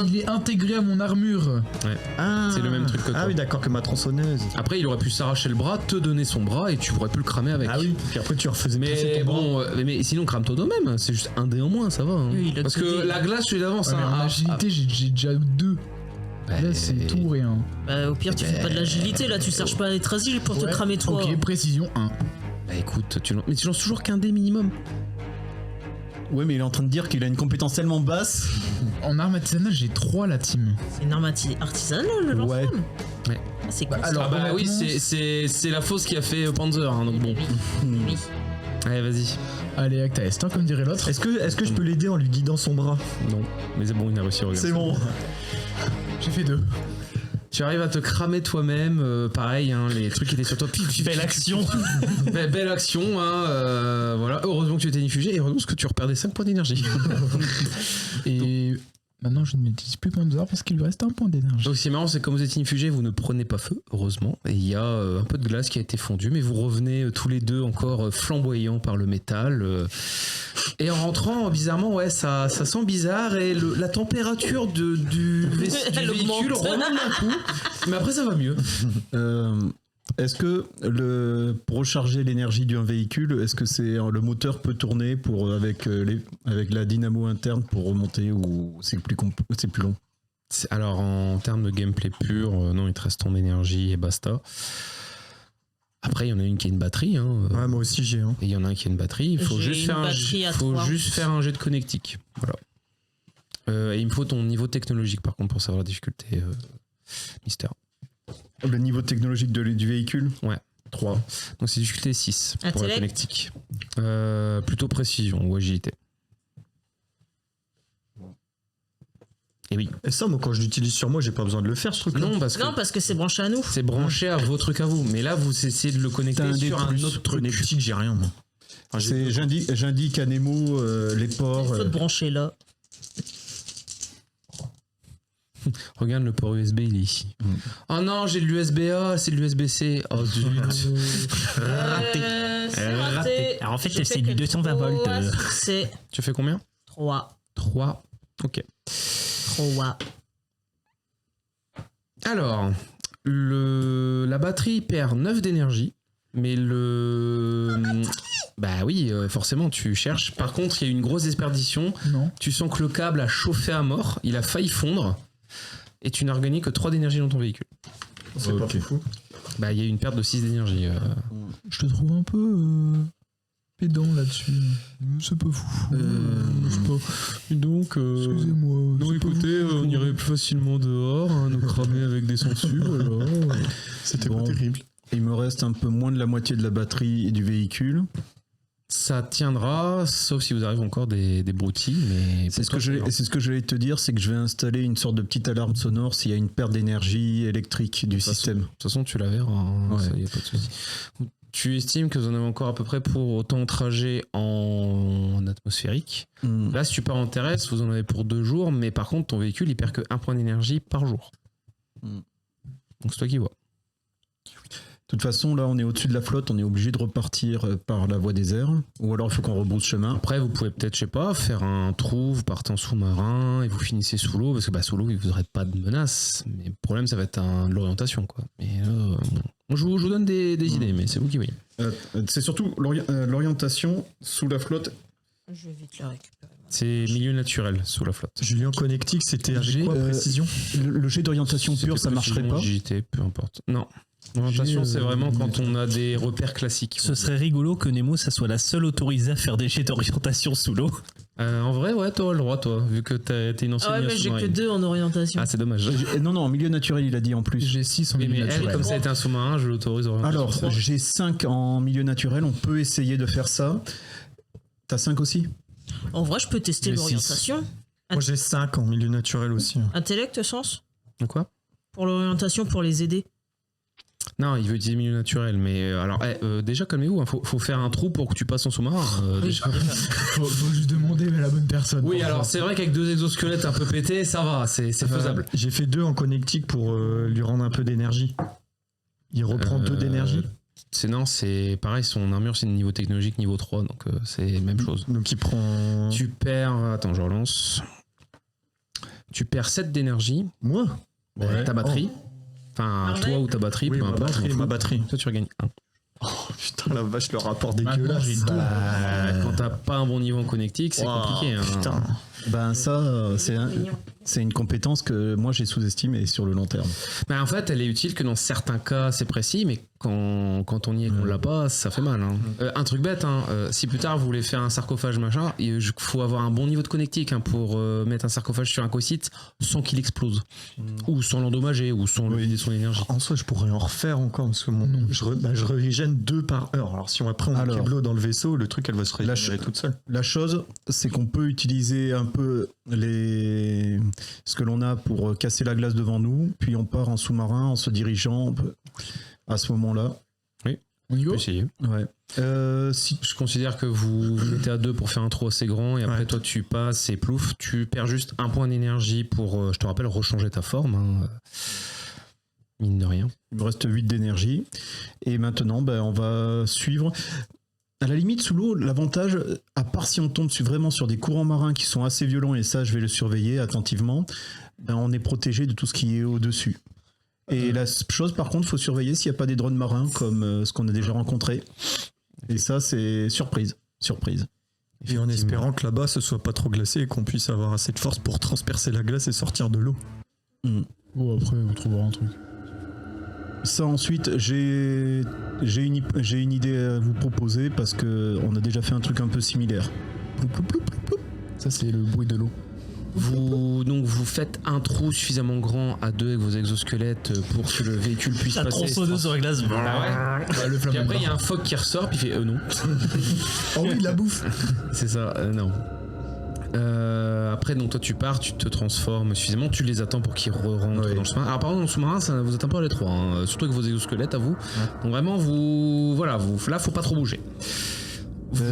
[SPEAKER 8] Il est intégré à mon armure.
[SPEAKER 6] Ah,
[SPEAKER 1] c'est le même truc que toi.
[SPEAKER 6] Ah oui, d'accord, que ma tronçonneuse.
[SPEAKER 1] Après, il aurait pu s'arracher le bras, te donner son bras et tu aurais pu le cramer avec.
[SPEAKER 6] Ah oui, puis après tu refaisais pousser
[SPEAKER 1] Mais
[SPEAKER 6] ton bras.
[SPEAKER 1] bon, mais sinon crame-toi toi-même, c'est juste un dé en moins, ça va. hein.
[SPEAKER 2] Oui, il a
[SPEAKER 1] Parce
[SPEAKER 2] deux
[SPEAKER 1] que
[SPEAKER 2] dés.
[SPEAKER 1] la glace, tu l'avance.
[SPEAKER 8] Ouais, mais en agilité, j'ai déjà 2. Là, c'est tout ou rien.
[SPEAKER 2] Bah, au pire, tu fais pas de l'agilité, là, tu cherches pas à être agile pour te
[SPEAKER 8] Ouais.
[SPEAKER 2] cramer toi.
[SPEAKER 8] Ok, précision 1.
[SPEAKER 1] Bah écoute, mais tu lances toujours qu'un dé minimum.
[SPEAKER 4] Ouais, mais il est en train de dire qu'il a une compétence tellement basse.
[SPEAKER 8] En arme artisanale, j'ai 3 la team.
[SPEAKER 2] C'est une arme artisanale, le lance-flamme.
[SPEAKER 1] Ouais.
[SPEAKER 2] Ah, c'est
[SPEAKER 8] Bah,
[SPEAKER 2] con.
[SPEAKER 8] alors,
[SPEAKER 1] Ah bah oui,
[SPEAKER 8] honnêtement,
[SPEAKER 1] c'est la fausse qui a fait Panzer, hein, donc bon.
[SPEAKER 2] Oui.
[SPEAKER 1] Allez, vas-y.
[SPEAKER 8] Allez, Acta Est, comme dirait l'autre.
[SPEAKER 6] Est-ce que je peux l'aider en lui guidant son bras?
[SPEAKER 1] Non, mais c'est bon, il a réussi à regarder.
[SPEAKER 6] C'est bon.
[SPEAKER 8] J'ai fait 2.
[SPEAKER 1] Tu arrives à te cramer toi-même, pareil, hein, les trucs qui étaient sur toi.
[SPEAKER 3] Belle action.
[SPEAKER 1] Belle action, hein, voilà. Heureusement que tu étais nifugé et heureusement que tu reperdais 5 points d'énergie.
[SPEAKER 8] Et maintenant, je n'utilise plus Panzer parce qu'il lui reste 1 point d'énergie.
[SPEAKER 1] Donc c'est marrant, c'est comme vous êtes nifugé, vous ne prenez pas feu, heureusement. Et il y a un peu de glace qui a été fondue, mais vous revenez tous les deux encore flamboyants par le métal. Et en rentrant, bizarrement, ouais, ça sent bizarre et la température du
[SPEAKER 2] Elle
[SPEAKER 1] véhicule
[SPEAKER 2] augmente.
[SPEAKER 1] remonte d'un coup. Mais après, ça va mieux.
[SPEAKER 4] Est-ce que pour recharger l'énergie d'un véhicule, est-ce que le moteur peut tourner avec la dynamo interne pour remonter ou c'est plus long?
[SPEAKER 1] Alors, en termes de gameplay pur, non, il te reste ton énergie et basta. Après, il y en a une qui a une batterie. Hein,
[SPEAKER 6] Ouais, moi aussi j'ai un.
[SPEAKER 1] et il y en a un qui a une batterie. Il faut
[SPEAKER 2] J'ai
[SPEAKER 1] juste
[SPEAKER 2] une
[SPEAKER 1] faire un
[SPEAKER 2] batterie à
[SPEAKER 1] faut
[SPEAKER 2] 3.
[SPEAKER 1] juste faire un jet de connectique. Voilà. Et il me faut ton niveau technologique, par contre, pour savoir la difficulté. Mystère.
[SPEAKER 4] Le niveau technologique du véhicule?
[SPEAKER 1] Ouais. 3. Donc c'est difficulté 6 pour la
[SPEAKER 2] Intellect.
[SPEAKER 1] connectique. Plutôt précision ou agilité. Et oui.
[SPEAKER 6] Et ça, moi, quand je l'utilise sur moi, j'ai pas besoin de le faire, ce truc-là.
[SPEAKER 1] Non, parce que
[SPEAKER 2] Non, parce que c'est branché à nous.
[SPEAKER 1] c'est branché à vos trucs à vous. Mais là, vous essayez de le connecter
[SPEAKER 4] T'as un
[SPEAKER 1] sur un
[SPEAKER 4] D+,
[SPEAKER 1] autre truc.
[SPEAKER 6] Connectique, j'ai rien, moi. Enfin,
[SPEAKER 4] J'indique à Nemo les ports.
[SPEAKER 2] Il faut te brancher là.
[SPEAKER 1] Regarde, le port USB, il est ici. Oh non, j'ai de l'USB-A, c'est de l'USB-C. Oh zut.
[SPEAKER 2] C'est raté.
[SPEAKER 3] Alors en fait,
[SPEAKER 2] J'ai
[SPEAKER 3] c'est
[SPEAKER 2] fait
[SPEAKER 3] du
[SPEAKER 2] que
[SPEAKER 3] 220 volts.
[SPEAKER 2] 3 succès.
[SPEAKER 1] Tu fais combien?
[SPEAKER 2] 3.
[SPEAKER 1] 3. Ok.
[SPEAKER 2] 3.
[SPEAKER 1] Alors, la batterie perd 9 d'énergie, mais bah oui, forcément, tu cherches. Par contre, il y a eu une grosse déperdition.
[SPEAKER 8] Non.
[SPEAKER 1] Tu sens que le câble a chauffé à mort, il a failli fondre, et tu n'as regagné que 3 d'énergie dans ton véhicule.
[SPEAKER 6] C'est pas fou.
[SPEAKER 1] Bah, il y a eu une perte de 6 d'énergie.
[SPEAKER 8] Je te trouve un peu pédant là-dessus. C'est pas fou. Je sais pas.
[SPEAKER 1] Et donc,
[SPEAKER 8] Excusez-moi.
[SPEAKER 1] non,
[SPEAKER 8] c'est pas
[SPEAKER 1] écoutez,
[SPEAKER 8] fou.
[SPEAKER 1] on irait plus facilement dehors, hein, nous cramer avec des sangsues, voilà.
[SPEAKER 6] C'était
[SPEAKER 4] Bon.
[SPEAKER 6] pas terrible.
[SPEAKER 4] Il me reste un peu moins de la moitié de la batterie et du véhicule.
[SPEAKER 1] Ça tiendra, sauf si vous arrivez encore des broutilles, mais...
[SPEAKER 4] C'est ce que j'allais te dire, c'est que je vais installer une sorte de petite alarme sonore s'il y a une perte d'énergie électrique du système.
[SPEAKER 1] De toute façon, tu la verras, hein,
[SPEAKER 4] Ouais.
[SPEAKER 1] ça, y a pas de souci. Tu estimes que vous en avez encore à peu près pour autant de trajet en atmosphérique. Là, si tu pars en terrestre, vous en avez pour 2 jours, mais par contre, ton véhicule, il perd que 1 point d'énergie par jour. Donc c'est toi qui vois.
[SPEAKER 4] De toute façon, là, on est au-dessus de la flotte, on est obligé de repartir par la voie des airs. Ou alors, il faut qu'on rebrousse chemin.
[SPEAKER 1] Après, vous pouvez peut-être, je sais pas, faire un trou, vous partez en sous-marin et vous finissez sous l'eau, parce que sous l'eau, vous n'aurez pas de menace. Mais le problème, ça va être de l'orientation, quoi. Mais bon. Je vous donne des idées, mais c'est vous qui voyez.
[SPEAKER 4] C'est surtout l'orientation sous la flotte.
[SPEAKER 2] Je vais vite la récupérer.
[SPEAKER 1] C'est milieu naturel sous la flotte.
[SPEAKER 6] Julien Connectic, c'était avec quoi précision?
[SPEAKER 4] Le jet d'orientation pure, ça marcherait pas.
[SPEAKER 1] JT, peu importe. Non. L'orientation, c'est vraiment quand on a des repères classiques.
[SPEAKER 3] Ce serait rigolo que Nemo, ça soit la seule autorisée à faire des jets d'orientation sous l'eau.
[SPEAKER 1] En vrai, ouais, t'auras le droit, toi, vu que t'es une ancienne.
[SPEAKER 2] Ah ouais, mais j'ai que 2 en orientation.
[SPEAKER 1] Ah, c'est dommage.
[SPEAKER 4] Non, en milieu naturel, il a dit en plus.
[SPEAKER 8] J'ai 6 en
[SPEAKER 1] Oui,
[SPEAKER 8] milieu
[SPEAKER 1] mais
[SPEAKER 8] naturel.
[SPEAKER 1] elle, comme ça a été un sous-marin, je l'autorise orientation.
[SPEAKER 4] Alors, j'ai 5 en milieu naturel, on peut essayer de faire ça. T'as 5 aussi?
[SPEAKER 2] En vrai, je peux tester
[SPEAKER 8] J'ai
[SPEAKER 2] l'orientation.
[SPEAKER 6] Moi j'ai 5 en milieu naturel aussi.
[SPEAKER 2] Intellect, sens?
[SPEAKER 1] Quoi?
[SPEAKER 2] Pour l'orientation, pour les aider.
[SPEAKER 1] Non, il veut utiliser milieu naturel, mais alors, déjà, calmez-vous, hein, faut faire un trou pour que tu passes en sous-marin. Déjà.
[SPEAKER 8] faut juste demander à la bonne personne.
[SPEAKER 1] Oui,
[SPEAKER 8] pour
[SPEAKER 1] alors
[SPEAKER 8] ça.
[SPEAKER 1] c'est vrai qu'avec 2 exosquelettes un peu pétés, ça va, c'est faisable.
[SPEAKER 6] J'ai fait 2 en connectique pour lui rendre un peu d'énergie. Il reprend 2 d'énergie.
[SPEAKER 1] C'est pareil, son armure c'est de niveau technologique niveau 3, donc c'est la même chose.
[SPEAKER 6] Donc il prend...
[SPEAKER 1] Tu perds... Attends, je relance. Tu perds 7 d'énergie.
[SPEAKER 6] Moi?
[SPEAKER 1] Ta batterie. Enfin,
[SPEAKER 2] Marvel.
[SPEAKER 1] toi ou ta batterie,
[SPEAKER 6] Oui,
[SPEAKER 1] peu
[SPEAKER 6] ma
[SPEAKER 1] importe.
[SPEAKER 6] batterie,
[SPEAKER 1] je m'en
[SPEAKER 6] ma
[SPEAKER 1] fous.
[SPEAKER 6] batterie.
[SPEAKER 1] Toi, tu regagnes 1.
[SPEAKER 6] Oh putain la vache, le rapport
[SPEAKER 8] Maintenant,
[SPEAKER 6] dégueulasse.
[SPEAKER 8] j'ai 2.
[SPEAKER 1] Quand t'as pas un bon niveau en connectique, c'est compliqué. Hein.
[SPEAKER 6] Putain.
[SPEAKER 4] Ben ça, c'est une compétence que moi j'ai sous-estimée sur le long terme.
[SPEAKER 1] Mais en fait, elle est utile que dans certains cas, c'est précis, mais quand on y est et qu'on l'a pas, ça fait mal. Hein. Un truc bête, hein, si plus tard vous voulez faire un sarcophage machin, il faut avoir un bon niveau de connectique hein, pour mettre un sarcophage sur un cocyte sans qu'il explose. Ou sans l'endommager, ou sans lui vider son énergie.
[SPEAKER 6] En soi, je pourrais en refaire encore parce que je régène 2 par heure. Alors si on après on met Keblo dans le vaisseau, le truc elle va se régénérer toute seule.
[SPEAKER 4] La chose, c'est qu'on peut utiliser un peu ce que l'on a pour casser la glace devant nous, puis on part en sous-marin en se dirigeant à ce moment-là.
[SPEAKER 1] Oui,
[SPEAKER 8] On y
[SPEAKER 1] on
[SPEAKER 8] va
[SPEAKER 1] peut essayer.
[SPEAKER 4] Ouais. Si
[SPEAKER 1] Je considère que vous vous mettez à 2 pour faire un trou assez grand et après
[SPEAKER 6] Ouais.
[SPEAKER 1] toi tu passes et plouf, tu perds juste un point d'énergie pour, je te rappelle, rechanger ta forme. Hein. Mine de rien.
[SPEAKER 4] il me reste 8 d'énergie, et maintenant, on va suivre. À la limite, sous l'eau, l'avantage, à part si on tombe vraiment sur des courants marins qui sont assez violents, et ça, je vais le surveiller attentivement, on est protégé de tout ce qui est au-dessus. Et la chose, par contre, il faut surveiller s'il n'y a pas des drones marins comme ce qu'on a déjà rencontré. Et ça, c'est surprise. Surprise.
[SPEAKER 6] Et en espérant que là-bas ce soit pas trop glacé et qu'on puisse avoir assez de force pour transpercer la glace et sortir de l'eau.
[SPEAKER 8] Bon, après, on trouvera un truc.
[SPEAKER 4] Ça, ensuite, j'ai une idée à vous proposer parce qu'on a déjà fait un truc un peu similaire.
[SPEAKER 8] Ploup, ploup, ploup, ploup, ploup. Ça, c'est le bruit de l'eau.
[SPEAKER 1] Vous faites un trou suffisamment grand à 2 avec vos exosquelettes pour que le véhicule puisse
[SPEAKER 3] La
[SPEAKER 1] passer.
[SPEAKER 3] tronçonneuse sur la glace.
[SPEAKER 1] Ah ouais.
[SPEAKER 8] Le
[SPEAKER 1] Puis
[SPEAKER 8] flamant.
[SPEAKER 1] après il y a un phoque qui ressort puis il fait non.
[SPEAKER 8] Oh oui, la bouffe.
[SPEAKER 1] C'est ça, non. Après donc toi tu pars, tu te transformes suffisamment, tu les attends pour qu'ils rentrent
[SPEAKER 4] Ouais.
[SPEAKER 1] dans le sous-marin. Alors par contre dans le sous-marin vous êtes un peu à l'étroit, hein, surtout avec vos exosquelettes à vous. Donc vraiment là faut pas trop bouger.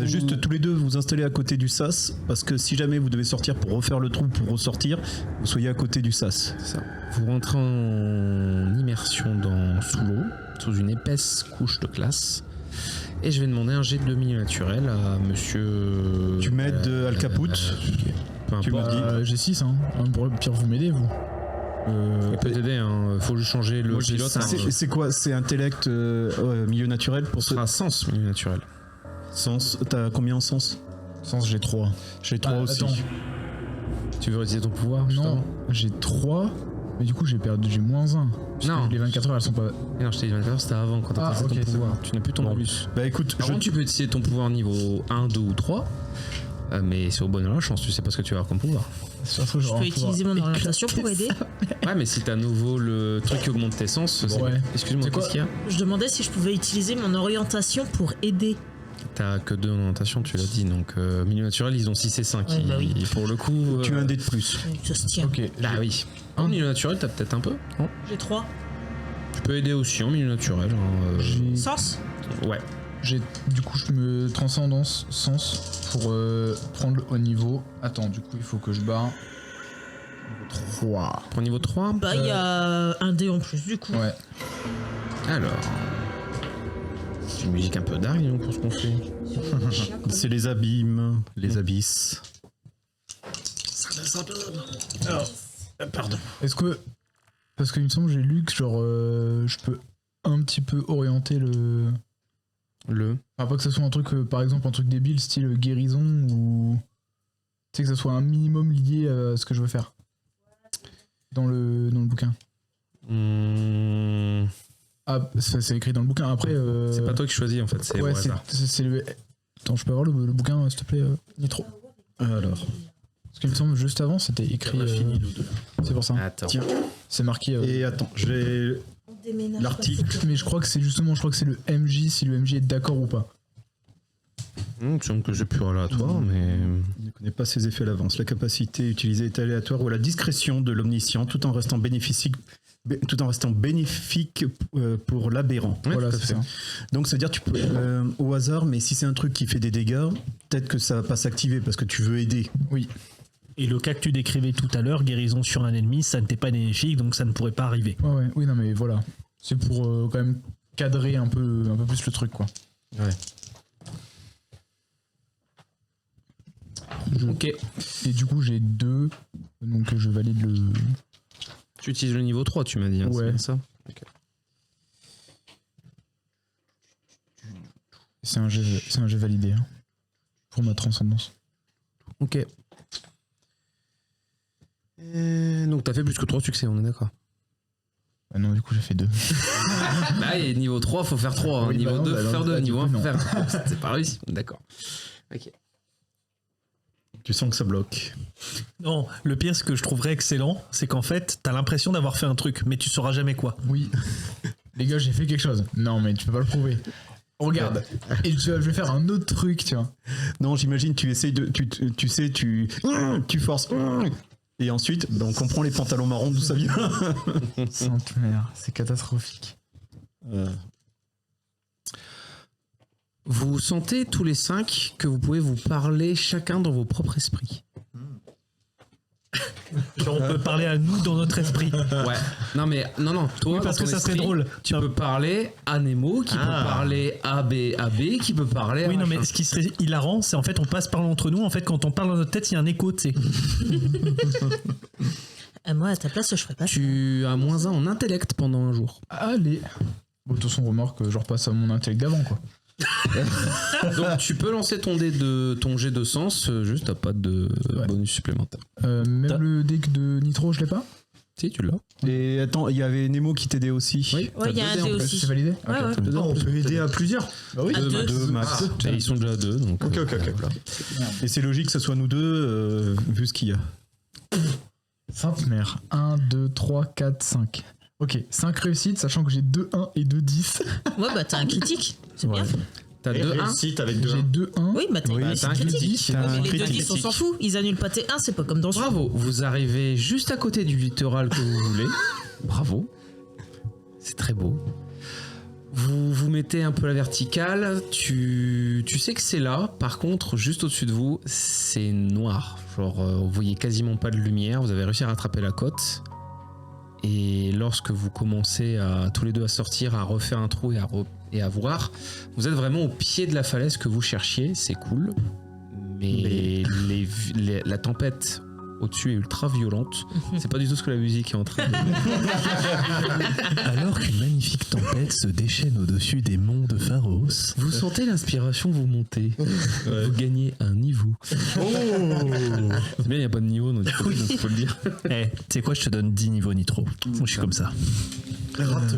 [SPEAKER 4] Juste tous les deux vous installez à côté du sas parce que si jamais vous devez sortir pour refaire le trou pour ressortir, vous soyez à côté du sas.
[SPEAKER 1] C'est ça. Vous rentrez en immersion sous l'eau, sous une épaisse couche de glace. Et je vais demander un jet de milieu naturel à monsieur.
[SPEAKER 4] Tu m'aides, Alcapout.
[SPEAKER 1] Peu
[SPEAKER 4] Tu me
[SPEAKER 1] importe.
[SPEAKER 4] dis.
[SPEAKER 8] J'ai 6, hein. Pour le pire, vous m'aidez, vous.
[SPEAKER 1] Il peut t'aider, hein. Faut juste changer le
[SPEAKER 6] Moi, j'ai
[SPEAKER 1] pilote.
[SPEAKER 6] cinq.
[SPEAKER 1] hein.
[SPEAKER 4] C'est quoi? C'est intellect milieu naturel pour
[SPEAKER 1] Ce
[SPEAKER 4] ce
[SPEAKER 1] sera sens milieu naturel.
[SPEAKER 4] sens. T'as combien en sens?
[SPEAKER 8] Sens, j'ai 3.
[SPEAKER 4] J'ai 3 aussi.
[SPEAKER 8] Attends.
[SPEAKER 1] Tu veux utiliser ton pouvoir
[SPEAKER 8] Non,
[SPEAKER 1] justement
[SPEAKER 8] j'ai 3. Mais du coup, j'ai moins 1.
[SPEAKER 1] Non.
[SPEAKER 8] Les 24 heures, elles sont pas.
[SPEAKER 1] Et non, je t'ai dit 24 heures, c'était avant quand t'as
[SPEAKER 8] Ah,
[SPEAKER 1] utilisé
[SPEAKER 8] ok,
[SPEAKER 1] ton
[SPEAKER 8] c'est
[SPEAKER 1] pouvoir.
[SPEAKER 8] bon.
[SPEAKER 1] Tu n'as plus ton
[SPEAKER 4] Bon.
[SPEAKER 1] bonus.
[SPEAKER 4] Bah écoute,
[SPEAKER 1] Par contre, tu peux utiliser ton pouvoir niveau 1, 2 ou 3. Mais c'est au bonheur la chance, tu sais pas ce que tu vas avoir comme pouvoir.
[SPEAKER 2] Je peux utiliser mon orientation pour aider.
[SPEAKER 1] Ouais, mais si t'as à nouveau le truc qui augmente tes sens, c'est...
[SPEAKER 8] Ouais.
[SPEAKER 1] Excuse-moi,
[SPEAKER 8] C'est quoi
[SPEAKER 1] qu'est-ce qu'il y a?
[SPEAKER 2] Je demandais si je pouvais utiliser mon orientation pour aider.
[SPEAKER 1] T'as que 2 en orientation, tu l'as dit, donc milieu naturel, ils ont 6 et 5.
[SPEAKER 2] Ouais, bah oui.
[SPEAKER 1] Pour le coup...
[SPEAKER 4] tu as un dé de plus.
[SPEAKER 2] Ça se tient.
[SPEAKER 8] Ok.
[SPEAKER 1] Bah oui. En milieu naturel, t'as peut-être un peu. Non,
[SPEAKER 2] J'ai 3.
[SPEAKER 1] tu peux aider aussi en milieu naturel. hein,
[SPEAKER 8] J'ai-
[SPEAKER 2] Sens.
[SPEAKER 1] Ouais.
[SPEAKER 8] Du coup, je me transcende en sens pour prendre le haut niveau. Attends, du coup, il faut que je barre. 3.
[SPEAKER 1] Pour niveau 3.
[SPEAKER 2] Bah, il y a un dé en plus, du coup.
[SPEAKER 8] Ouais.
[SPEAKER 1] Alors. C'est une musique un peu dark, disons, pour ce qu'on fait.
[SPEAKER 4] C'est les abîmes, les abysses.
[SPEAKER 3] Pardon.
[SPEAKER 8] Est-ce que. Parce qu'il me semble que j'ai lu que genre je peux un petit peu orienter le. Enfin, pas que ce soit un truc, par exemple, un truc débile, style guérison, ou. Tu sais, que ça soit un minimum lié à ce que je veux faire. Dans le bouquin. Ah, c'est écrit dans le bouquin. Après.
[SPEAKER 1] C'est pas toi qui choisis en fait, c'est
[SPEAKER 8] Ouais,
[SPEAKER 1] au hasard.
[SPEAKER 8] c'est le. Attends, je peux avoir le bouquin, s'il te plaît, Nitro.
[SPEAKER 4] Alors.
[SPEAKER 8] Parce qu'il me semble juste avant, c'était écrit. C'est pour ça.
[SPEAKER 1] Attends.
[SPEAKER 4] Tiens.
[SPEAKER 8] C'est marqué.
[SPEAKER 4] Et attends, j'ai l'article.
[SPEAKER 8] Mais je crois que c'est justement, je crois que c'est le MJ, si le MJ est d'accord ou pas.
[SPEAKER 1] Il semble que j'ai plus aléatoire, mais.
[SPEAKER 4] Il ne connaît pas ses effets à l'avance. La capacité utilisée est aléatoire ou à la discrétion de l'omniscient, tout en restant bénéfique pour l'aberrant.
[SPEAKER 1] Ouais,
[SPEAKER 8] Voilà,
[SPEAKER 1] tout à
[SPEAKER 8] c'est
[SPEAKER 1] fait.
[SPEAKER 8] ça.
[SPEAKER 4] Donc c'est à dire tu peux au hasard, mais si c'est un truc qui fait des dégâts, peut-être que ça va pas s'activer parce que tu veux aider.
[SPEAKER 8] Oui.
[SPEAKER 3] Et le cas que tu décrivais tout à l'heure, guérison sur un ennemi, ça n'était pas bénéfique, donc ça ne pourrait pas arriver.
[SPEAKER 8] Ouais. Oui, non, mais voilà. C'est pour quand même cadrer un peu plus le truc, quoi.
[SPEAKER 1] Ouais. Ok.
[SPEAKER 8] Et du coup, j'ai 2, donc je valide le.
[SPEAKER 1] Tu utilises le niveau 3, tu m'as dit. Hein,
[SPEAKER 8] Ouais.
[SPEAKER 1] c'est bien ça. Ok.
[SPEAKER 8] C'est un jet validé hein, pour ma transcendance.
[SPEAKER 1] Ok. Donc t'as fait plus que 3 succès, on est d'accord.
[SPEAKER 8] Ah non, du coup, j'ai fait 2.
[SPEAKER 1] Bah, et niveau 3, faut faire 3.
[SPEAKER 8] Oui,
[SPEAKER 1] niveau
[SPEAKER 8] bah non,
[SPEAKER 1] 2,
[SPEAKER 8] bah
[SPEAKER 1] faut
[SPEAKER 8] non,
[SPEAKER 1] faire 2.
[SPEAKER 8] bah,
[SPEAKER 1] Niveau
[SPEAKER 8] du
[SPEAKER 1] 1,
[SPEAKER 8] coup,
[SPEAKER 1] faut
[SPEAKER 8] non.
[SPEAKER 1] faire. C'est pas réussi. D'accord. Ok.
[SPEAKER 4] Tu sens que ça bloque.
[SPEAKER 3] Non, le pire, ce que je trouverais excellent, c'est qu'en fait, t'as l'impression d'avoir fait un truc, mais tu sauras jamais quoi.
[SPEAKER 8] Oui. Les gars, j'ai fait quelque chose. Non, mais tu peux pas le prouver. Regarde. Et je vais faire un autre truc, tu vois.
[SPEAKER 4] Non, j'imagine tu essayes de tu forces et ensuite on comprend les pantalons marrons d'où ça vient.
[SPEAKER 8] Sainte mère, c'est catastrophique.
[SPEAKER 1] Vous sentez tous les 5 que vous pouvez vous parler chacun dans vos propres esprits.
[SPEAKER 3] Genre, on peut parler à nous dans notre esprit.
[SPEAKER 1] Ouais. Non mais non. Toi,
[SPEAKER 3] Oui, parce
[SPEAKER 1] dans
[SPEAKER 3] que
[SPEAKER 1] ton
[SPEAKER 3] ça serait
[SPEAKER 1] esprit,
[SPEAKER 3] drôle.
[SPEAKER 1] Tu peux parler à Nemo, qui peut parler à AB, qui peut parler. À
[SPEAKER 3] Oui, non, mais
[SPEAKER 1] machin.
[SPEAKER 3] ce qui serait hilarant, c'est en fait, on passe par entre nous. En fait, quand on parle dans notre tête, il y a un écho, tu sais.
[SPEAKER 2] Moi, à ta place, je ferais pas ça.
[SPEAKER 1] Tu as -1 en intellect pendant un jour.
[SPEAKER 8] Allez. Bon, de toute façon, remarque que je repasse à mon intellect d'avant, quoi.
[SPEAKER 1] Donc tu peux lancer ton jet de sens, juste t'as pas de bonus supplémentaire.
[SPEAKER 8] Même le deck de Nitro, je l'ai pas.
[SPEAKER 1] Si, tu l'as.
[SPEAKER 4] Et attends, il y avait Nemo qui t'aidait aussi.
[SPEAKER 1] Oui.
[SPEAKER 2] Ouais, il y a un dé aussi.
[SPEAKER 8] C'est validé.
[SPEAKER 2] Ouais, ouais.
[SPEAKER 7] On peut aider à plusieurs.
[SPEAKER 8] Bah oui.
[SPEAKER 2] À deux.
[SPEAKER 4] Deux max.
[SPEAKER 1] Et ils sont déjà 2, donc.
[SPEAKER 7] Ok.
[SPEAKER 4] Et c'est logique que ce soit nous deux, vu ce qu'il y a.
[SPEAKER 8] Sainte mère. 1, 2, 3, 4, 5. Ok, 5 réussites, sachant que j'ai 2 1 et 2 10.
[SPEAKER 2] Ouais, bah t'as un critique. C'est bien.
[SPEAKER 1] T'as
[SPEAKER 7] Et
[SPEAKER 1] 2-1.
[SPEAKER 7] réussite avec 2.
[SPEAKER 8] J'ai 2 1.
[SPEAKER 2] Oui, bah t'as
[SPEAKER 1] Bah, t'as un critique.
[SPEAKER 4] T'as un
[SPEAKER 2] Mais les 2
[SPEAKER 4] critique.
[SPEAKER 2] 10, on s'en fout. Ils annulent pas tes 1, c'est pas comme dans ce
[SPEAKER 1] Bravo, vous arrivez juste à côté du littoral que vous voulez. Bravo. C'est très beau. Vous vous mettez un peu la verticale. Tu sais que c'est là. Par contre, juste au-dessus de vous, c'est noir. Genre, vous voyez quasiment pas de lumière. Vous avez réussi à rattraper la côte. Et lorsque vous commencez à tous les deux à sortir, à refaire un trou et à voir, vous êtes vraiment au pied de la falaise que vous cherchiez. C'est cool. Mais la tempête au-dessus est ultra violente. C'est pas du tout ce que la musique est en train de...
[SPEAKER 3] Alors qu'une magnifique tempête se déchaîne au-dessus des monts de Pharos.
[SPEAKER 1] Vous sentez l'inspiration vous monter. Vous gagnez un niveau. C'est bien, il n'y a pas de niveau, donc faut le dire.
[SPEAKER 3] Eh, tu sais quoi, je te donne 10 niveaux Nitro. Moi, je suis comme ça.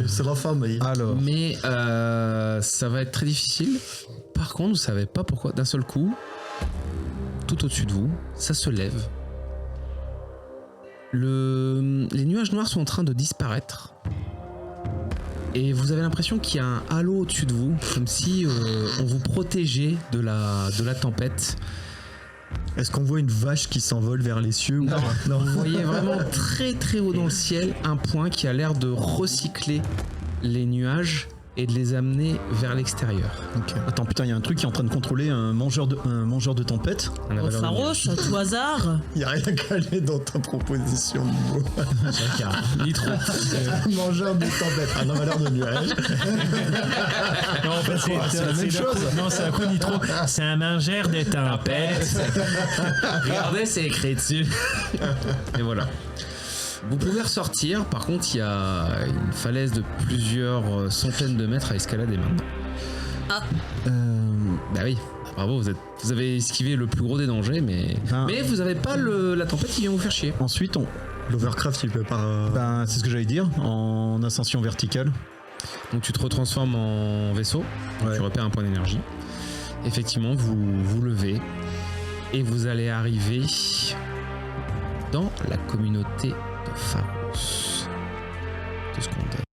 [SPEAKER 7] C'est la femme.
[SPEAKER 4] Alors,
[SPEAKER 1] Mais ça va être très difficile. Par contre, vous savez pas pourquoi. D'un seul coup, tout au-dessus de vous, ça se lève. Les nuages noirs sont en train de disparaître. Et vous avez l'impression qu'il y a un halo au-dessus de vous, comme si on vous protégeait de la tempête.
[SPEAKER 7] Est-ce qu'on voit une vache qui s'envole vers les cieux?
[SPEAKER 1] Non. Vous voyez vraiment très très haut dans le ciel un point qui a l'air de recycler les nuages et de les amener vers l'extérieur.
[SPEAKER 4] Attends, putain, il y a un truc qui est en train de contrôler un mangeur de tempête.
[SPEAKER 1] Un
[SPEAKER 2] Au
[SPEAKER 1] avaleur de
[SPEAKER 2] Pharos,
[SPEAKER 1] nuages.
[SPEAKER 2] à tout hasard.
[SPEAKER 6] Il n'y a rien qu'à aller dans ta proposition, Nibo.
[SPEAKER 1] Nitro.
[SPEAKER 6] Mangeur de tempête, un avaleur de nuages.
[SPEAKER 3] Non, en fait, c'est la même chose. Non, c'est un coup nitro. C'est un mangeur de tempête.
[SPEAKER 1] Regardez, c'est écrit dessus. Et voilà. Vous pouvez ressortir, par contre il y a une falaise de plusieurs centaines de mètres à escalader maintenant. Bah oui, bravo, vous avez esquivé le plus gros des dangers, mais vous n'avez pas la tempête qui vient vous faire chier.
[SPEAKER 4] Ensuite,
[SPEAKER 6] L'Overcraft, il peut pas...
[SPEAKER 4] c'est ce que j'allais dire, en ascension verticale.
[SPEAKER 1] Donc tu te retransformes en vaisseau, donc tu repères un point d'énergie. Effectivement, vous levez et vous allez arriver dans la communauté de Pharos. 2 secondes.